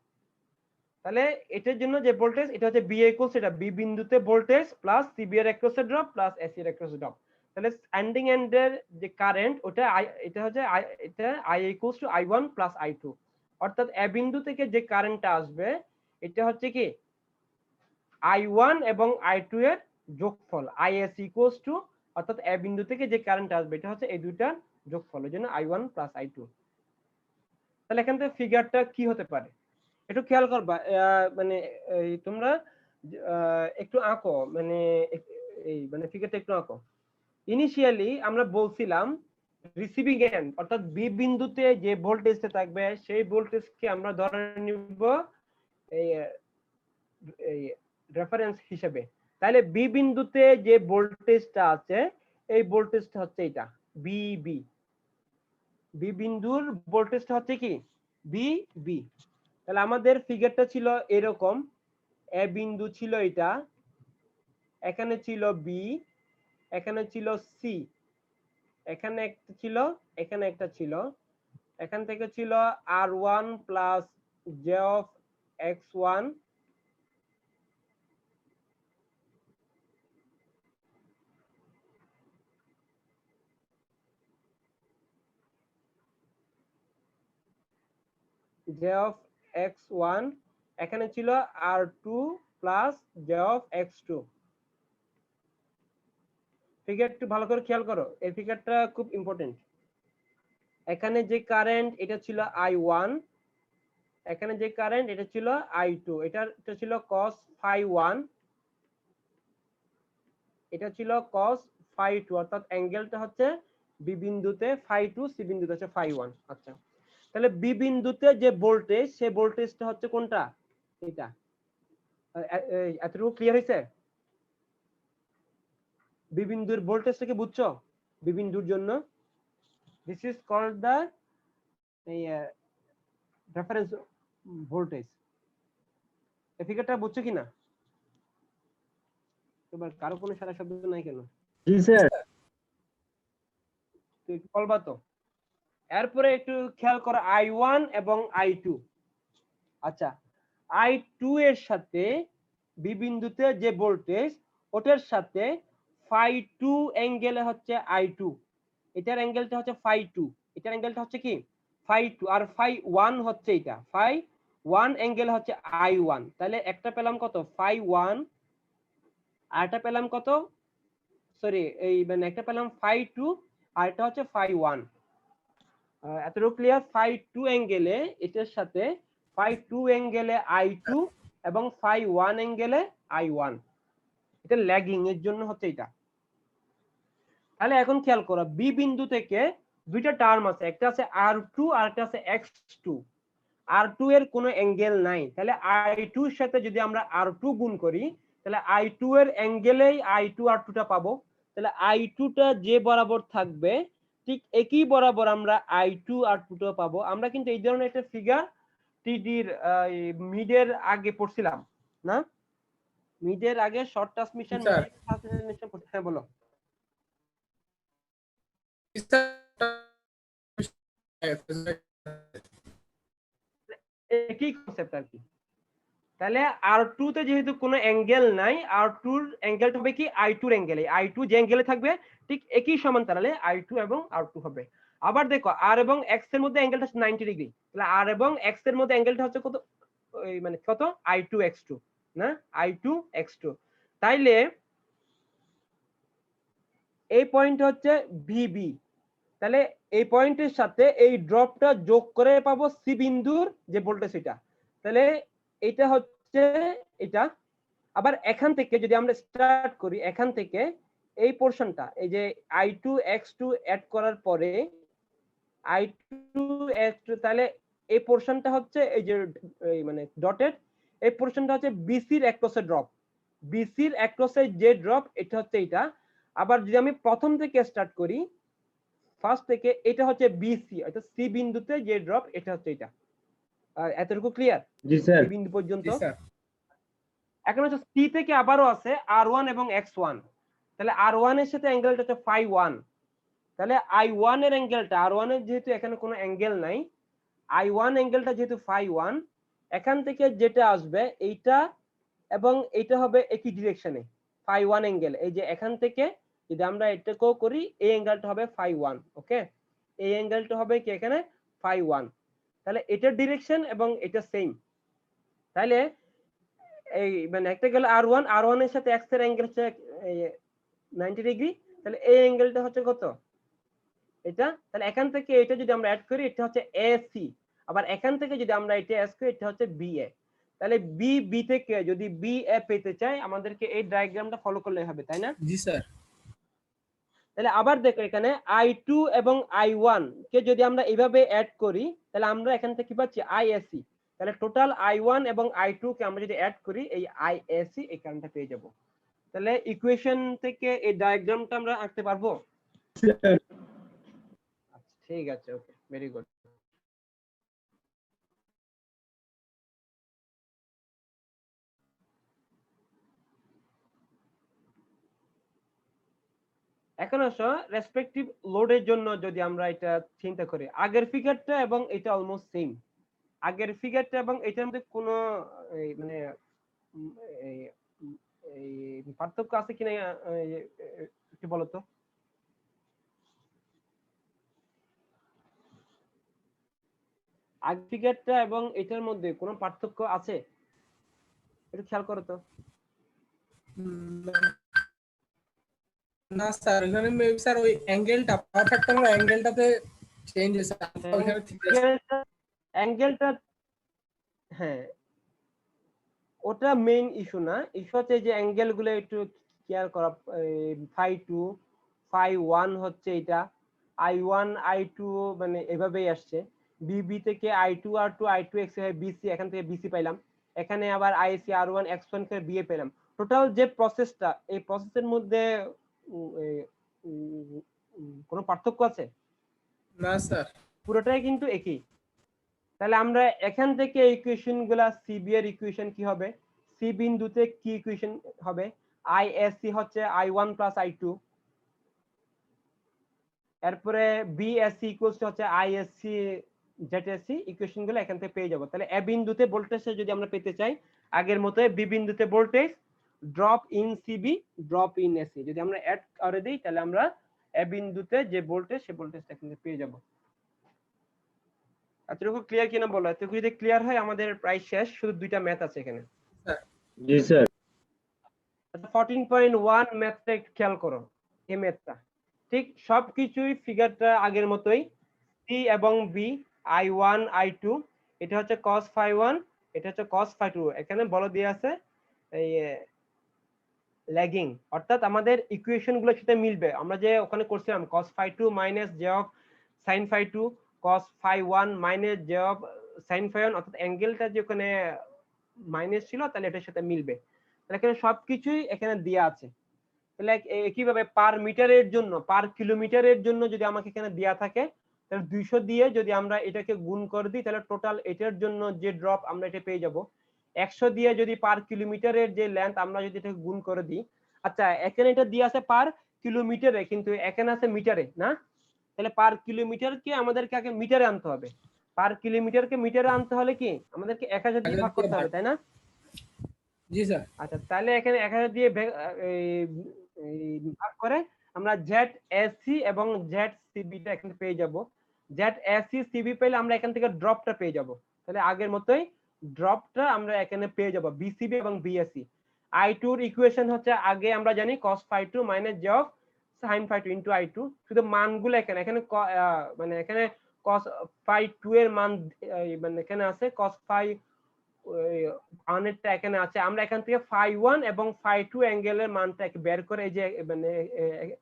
তাহলে এটার জন্য যে ভোল্টেজ, এটা হচ্ছে বি ইকুয়ালস এটা বি বিন্দুতে ভোল্টেজ প্লাস সিবি এর অ্যাক্রসের ড্রপ প্লাস এসি এর অ্যাক্রসের ড্রপ। তাহলে সেন্ডিং এন্ডের যে কারেন্ট ওটা এটা হচ্ছে এটা I equals to I1 plus I2, অর্থাৎ এ বিন্দু থেকে যে কারেন্টটা আসবে এটা হচ্ছে কি I1 এবং I2 এর যোগফল, IS ইকুয়ালস টু, অর্থাৎ এ বিন্দু থেকে যে কারেন্ট আসবে এটা হচ্ছে এই দুইটার যোগফল, এর জন্য I1 প্লাস I2। তাহলে এখান থেকে ফিগারটা কি হতে পারে? একটু খেয়াল করবা মানে এই তোমরা একটু আঁকো মানে এই মানে ফিগারটা একটু আঁকো। ইনিশিয়ালি আমরা বলছিলাম রিসিভিং এন্ড অর্থাৎ বি বিন্দুতে যে ভোল্টেজটা থাকবে সেই ভোল্টেজকে আমরা ধরে নিব এই এই রেফারেন্স হিসেবে। তাহলে বি বিন্দুতে যে ভোল্টেজটা আছে এই ভোল্টেজটা হচ্ছে এটা বিবি। বি বিন্দুর ভোল্টেজটা হচ্ছে কি বিবি। তাহলে আমাদের ফিগারটা ছিল এরকম, এ বিন্দু ছিল এটা, এখানে ছিল বি, এখানে ছিল সি, এখানে একটা ছিল, এখানে একটা ছিল, এখান থেকে ছিল R1 plus J of x1 J of x1, এখানে ছিল R2 plus J of x2। ফিগারটা ভালো করে খেয়াল করো, এই ফিগারটা খুব ইম্পর্টেন্ট। এখানে যে কারেন্ট এটা ছিল I1, এখানে যে কারেন্ট এটা ছিল I2, এটা ছিল cos phi1, এটা ছিল cos phi2, অর্থাৎ অ্যাঙ্গেলটা হচ্ছে বি বিন্দুতে phi2, সি বিন্দুতে হচ্ছে phi1। আচ্ছা, তাহলে বি বিন্দুতে যে ভোল্টেজ সেই ভোল্টেজটা হচ্ছে কোনটা এটা। এতটুকু ক্লিয়ার হয়েছে? বি বিন্দুর ভোল্টেজটাকে বুঝছো? বি বিন্দুর জন্য this is called the reference voltage. এই ফিগারটা বুঝছো কিনা? এবার কারো কোনো সারা শব্দ নাই কেন? জি স্যার। তুই বলবা তো। এরপরে একটু খেয়াল করো I1 এবং I2। আচ্ছা, I2 এর সাথে বি বিন্দুতে যে ভোল্টেজ ওটার সাথে phi2 অ্যাঙ্গেলে হচ্ছে I2, এটার অ্যাঙ্গেলটা হচ্ছে phi2, এটার অ্যাঙ্গেলটা হচ্ছে কি phi2, আর phi1 হচ্ছে এটা, phi1 অ্যাঙ্গেল হচ্ছে I1। তাহলে একটা পেলাম কত phi1, আর একটা পেলাম কত, সরি এই মানে একটা পেলাম phi2 আর এটা হচ্ছে phi1। এতটুকু ক্লিয়ার? phi2 অ্যাঙ্গেলে এটার সাথে phi2 অ্যাঙ্গেলে I2 এবং phi1 অ্যাঙ্গেলে I1, এটা ল্যাগিং এর জন্য হচ্ছে এটা। তাহলে এখন খেয়াল করো বি বিন্দু থেকে দুইটা টার্ম আছে, একটা আছে R2 আর একটা আছে x2। R2 এর কোনো অ্যাঙ্গেল নাই, তাহলে I2 এর সাথে যদি আমরা R2 গুণ করি তাহলে I2 এর অ্যাঙ্গেলেই I2 R2 টা পাবো। তাহলে I2 টা যে বরাবর থাকবে ঠিক একই বরাবর আমরা I2 R2 টা পাবো। আমরা কিন্তু এই ধরনের একটা ফিগার টিডির মিডের আগে পড়ছিলাম না? মিডের আগে শর্ট ট্রান্সমিশন, স্যার। হ্যাঁ বলো। একই কনসেপ্ট আর কি। তাহলে R2 তে যেহেতু কোনো অ্যাঙ্গেল নাই, R2 এর অ্যাঙ্গেলটা হবে কি I2 এর অ্যাঙ্গেলে, I2 যে অ্যাঙ্গেলে থাকবে ঠিক একই সমান্তরালে I2 এবং R2 হবে। আবার দেখো R এবং X এর মধ্যে অ্যাঙ্গেলটা 90 ডিগ্রি, তাহলে R এবং X এর মধ্যে অ্যাঙ্গেলটা হচ্ছে কত, ওই মানে কত I2 X2 না, I2 X2। তাইলে এই পয়েন্ট হচ্ছে VB। তাহলে এই পয়েন্টের সাথে এই ড্রপটা যোগ করে পাবো সি বিন্দুর যে ভোল্টেজ এটা। তাহলে এটা হচ্ছে এটা। আবার এখান থেকে যদি আমরা স্টার্ট করি, এখান থেকে এই পোরশনটা এই যে I2 X2 অ্যাড করার পরে I2 X2, তাহলে এই পোরশনটা হচ্ছে এই যে এই মানে ডটেড, এই পোরশনটা হচ্ছে বিসির অ্যাক্রসে ড্রপ, বিসির অ্যাক্রসে যে ড্রপ এটা হচ্ছে এটা। আবার যদি আমি প্রথম থেকে স্টার্ট করি, ফার্স্ট থেকে, এটা হচ্ছে বিসি অর্থাৎ সি বিন্দুতে যে ড্রপ এটা হচ্ছে এটা। এতটুকু ক্লিয়ার? জি স্যার। সি বিন্দু পর্যন্ত। জি স্যার। এখন হচ্ছে সি থেকে আবারও আছে R1 এবং X1। তাহলে R1 এর সাথে অ্যাঙ্গেলটা হচ্ছে phi1, তাহলে I1 এর অ্যাঙ্গেলটা, R1 এর যেহেতু এখানে কোনো অ্যাঙ্গেল নাই, I1 অ্যাঙ্গেলটা যেহেতু phi1, এখান থেকে যেটা আসবে এইটা এবং এইটা হবে একই ডিরেকশনে phi1 অ্যাঙ্গেল। এই যে এখান থেকে যদি আমরা এটাকেও করি এই অ্যাঙ্গেলটা হবে phi1, ওকে, এই অ্যাঙ্গেলটা হবে কি এখানে phi1। তাহলে এটার ডিরেকশন এবং এটা সেম। তাহলে এই মানে একটা গেল R1, R1 এর সাথে X এর অ্যাঙ্গেল হচ্ছে 90 ডিগ্রি, তাহলে এই অ্যাঙ্গেলটা হচ্ছে কত এটা। তাহলে এখান থেকে এটা যদি আমরা অ্যাড করি এটা হচ্ছে AC, আবার এখান থেকে যদি আমরা এটা এস করি এটা হচ্ছে বিএ, তাহলে বি থেকে যদি বিএ পেতে চাই আমাদেরকে এই ডায়াগ্রামটা ফলো করলে হবে, তাই না? জি স্যার। তাহলে আবার দেখো এখানে I2 এবং I1 কে যদি আমরা এইভাবে অ্যাড করি তাহলে আমরা এখান থেকে কি পাচ্ছি ISC, তাহলে টোটাল I1 এবং I2 কে আমরা যদি অ্যাড করি এই ISC এই কারণটা পেয়ে যাব। তাহলে ইকুয়েশন থেকে এই ডায়াগ্রামটা আমরা আঁকতে পারবো? আচ্ছা ঠিক আছে, ওকে, ভেরি গুড। এখন আসো রেসপেক্টিভ লোডের জন্য যদি আমরা এটা চিন্তা করি, আগের ফিগারটা এবং এটা অলমোস্ট সেম। আগের ফিগারটা এবং এটার মধ্যে কোনো মানে এই পার্থক্য আছে কিনা একটু বলো তো। আগের ফিগারটা এবং এটার মধ্যে কোনো পার্থক্য আছে? একটু খেয়াল করো তো। না স্যার, এখানে মেবি স্যার ওই অ্যাঙ্গেলটা, পাওয়ার ফ্যাক্টর অ্যাঙ্গেলটাতে চেঞ্জ হয়েছে, ওখানে ঠিক আছে। অ্যাঙ্গেলটা হ্যাঁ ওটা মেইন ইস্যু না, ইস্যু হচ্ছে যে অ্যাঙ্গেল গুলো একটু কেয়ার করা। φ2 φ1 হচ্ছে এটা, I1 I2 মানে এভাবেই আসছে, বিবি থেকে I2 R2 I2 X BC, এখান থেকে বিসি পাইলাম, এখানে আবার IC R1 X1 করে বিএ পেলাম। টোটাল যে প্রসেসটা, এই প্রসেসের মধ্যে কোনো পার্থক্য আছে? না স্যার। পুরোটাই কিন্তু একই। তাহলে আমরা এখান থেকে ইকুয়েশন গুলা সিবি এর ইকুয়েশন কি হবে, সি বিন্দুতে কি ইকুয়েশন হবে, আইএসসি হচ্ছে I1 প্লাস I2, এরপরে বিএসসি ইকুয়ালস টু হচ্ছে আইএসসি জেডএসসি, ইকুয়েশন গুলো এখান থেকে পেয়ে যাব। তাহলে এ বিন্দুতে ভোল্টেজ যদি আমরা পেতে চাই আগের মতো বি বিন্দুতে voltage drop in CB drop in AC যদি আমরা অ্যাড করে দিই তাহলে আমরা এ বিন্দুতে যে ভোল্টেজ সে ভোল্টেজটা এখান থেকে পেয়ে যাব। এতটুকু ক্লিয়ার কিনা বলো? এতটুকু যদি ক্লিয়ার হয় আমাদের প্রায় শেষ, শুধু দুইটা ম্যাথ আছে এখানে। জি স্যার। 14.1 ম্যাথটা একটু খেয়াল করো, এই ম্যাথটা ঠিক সবকিছুই ফিগারটা আগের মতোই, সি এবং বি I1 I2, এটা হচ্ছে cos φ1, এটা হচ্ছে cos φ2, এখানে বলে দিয়ে আছে এই ল্যাগিং, অর্থাৎ আমাদের ইকুয়েশন গুলোর সাথে মিলবে। আমরা যে ওখানে করছিলাম cos φ2 minus j of sin φ2 cos φ1 minus j of sin φ1, অর্থাৎ অ্যাঙ্গেলটা যে ওখানে মাইনাস ছিল তাহলে এটার সাথে মিলবে। তাহলে এখানে সবকিছুই এখানে দেয়া আছে। তাহলে একইভাবে পার মিটারের জন্য, পার কিলোমিটারের জন্য যদি আমাকে এখানে দেয়া থাকে তাহলে 200 দিয়ে যদি আমরা এটাকে গুণ করে দিই তাহলে টোটাল এটার জন্য যে ড্রপ আমরা এটা পেয়ে যাব। 100 দিয়ে যদি পার কিলোমিটারের যে লেন্থ আমরা যদি এটাকে গুণ করে দিই, আচ্ছা এখানে এটা দিয়ে আছে পার কিলোমিটারে কিন্তু এখানে আছে মিটারে না, তাহলে পার কিলোমিটারকে আমাদেরকে আগে মিটারে আনতে হবে। পার কিলোমিটারকে মিটারে আনতে হলে কি আমাদেরকে 1000 দিয়ে ভাগ করতে হবে, তাই না? জি স্যার। আচ্ছা তাহলে এখানে 1000 দিয়ে ভাগ করে আমরা জেড এসসি এবং জেড সিবি টা এখানে পেয়ে যাব। জেড এসসি সিবি পেলে আমরা এখান থেকে ড্রপটা পেয়ে যাব। তাহলে আগের মতোই ড্রপটা আমরা এখানে পেয়ে যাব বিসিবি এবং বিএসসি। I2 এর ইকুয়েশন হচ্ছে আগে আমরা জানি cos φ2 minus j of sin φ2 into I2, শুধু মানগুলো এখানে এখানে মানে এখানে cos φ2 এর মান মানে এখানে আছে cos ফাইটা এখানে আছে, আমরা এখান থেকে φ1 এবং φ2 অ্যাঙ্গেলের মানটা বের করে এই যে মানে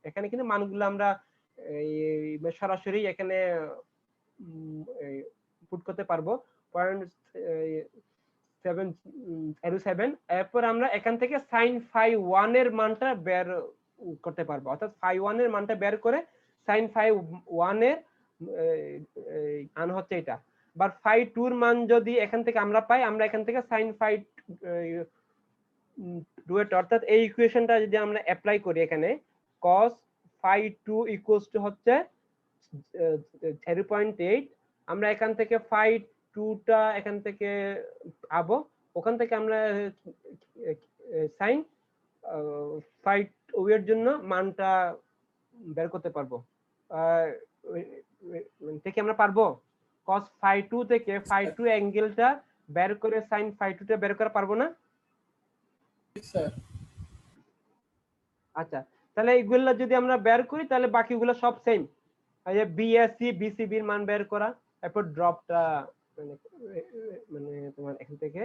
এখানে কিন্তু মানগুলো আমরা সরাসরি এখানে পুট করতে পারবো 0.707। এরপর আমরা এখান থেকে sin φ1 এর মানটা বের করতে পারবো, অর্থাৎ φ1 এর মানটা বের করে sin φ1 এর মান হচ্ছে এটা। বা φ2 এর মান যদি এখান থেকে আমরা পাই, আমরা এখান থেকে sin φ2 অর্থাৎ এই ইকুয়েশনটা যদি আমরা অ্যাপ্লাই করি এখানে cos φ2 ইকুয়ালস টু হচ্ছে 0.8, আমরা এখান থেকে φ2টা এখান থেকে পাবো, ওখান থেকে আমরা sin φ2 এর জন্য মানটা বের করতে পারবো। থেকে আমরা পারবো cos φ2 থেকে φ2 অ্যাঙ্গেলটা বের করে sin φ2 টা বের করা পারবো না? আচ্ছা তাহলে এইগুলো যদি আমরা বের করি তাহলে বাকিগুলো সব সেম, এই যে বিএসসি বিসিবি এর মান বের করা, এরপর ড্রপটা মানে মানে তোমার এখান থেকে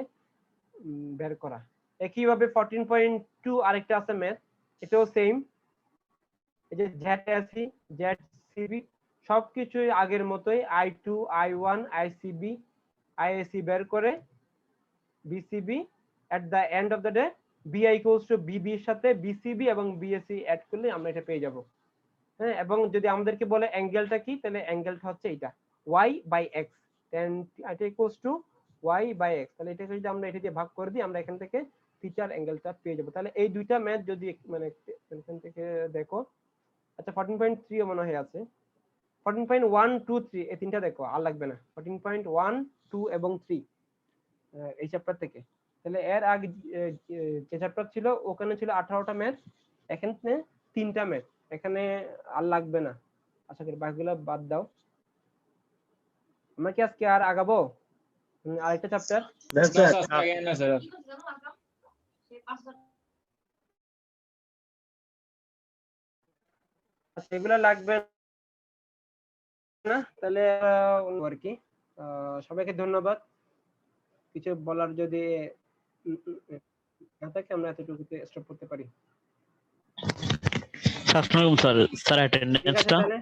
বের করা। একইভাবে 14.2 আরেকটা আছে ম্যাথ, এটাও সেম। এই যে ZAC ZCB সবকিছুই আগের মতোই I2 I1 ICB IAC বের করে BCB at the end of the day BI equals to BB এর সাথে BCB এবং BAC অ্যাড করলে আমরা এটা পেয়ে যাব। হ্যাঁ, এবং যদি আমাদেরকে বলে অ্যাঙ্গেলটা কি, তাহলে অ্যাঙ্গেলটা হচ্ছে এটা y/x, then এটা ইকুয়ালস টু y/x। তাহলে এটাকে যদি আমরা এটা দিয়ে ভাগ করে দিই, আমরা এখান থেকে থিটার অ্যাঙ্গেলটা পেয়ে যাব। তাহলে এই দুইটা ম্যাথ যদি মানে এখান থেকে দেখো, আচ্ছা 14.3 মনে হয় আছে, 14.1 2 3 এই তিনটা দেখো, আর লাগবে না। 14.1 2 এবং 3 এই চ্যাপ্টার থেকে। তাহলে এর আগে যে চ্যাপ্টার ছিল ওখানে ছিল 18টা ম্যাথ, এখানে 3টা ম্যাথ, এখানে আর লাগবে না। আশা করি বাকিগুলো বাদ দাও। আমরা কি আজকে আর আগাবো আরেকটা চ্যাপ্টার? না না স্যার, স্যার আগে না স্যার। সেগুলো লাগবে না, তাহলে আর কি। সবাইকে ধন্যবাদ। কিছু বলার যদি না থাকে আমরা এতটুকুতে স্টপ করতে পারি। আসসালামু আলাইকুম স্যার, ঠিক আছে অ্যাটেন্ডেন্সটা তাহলে।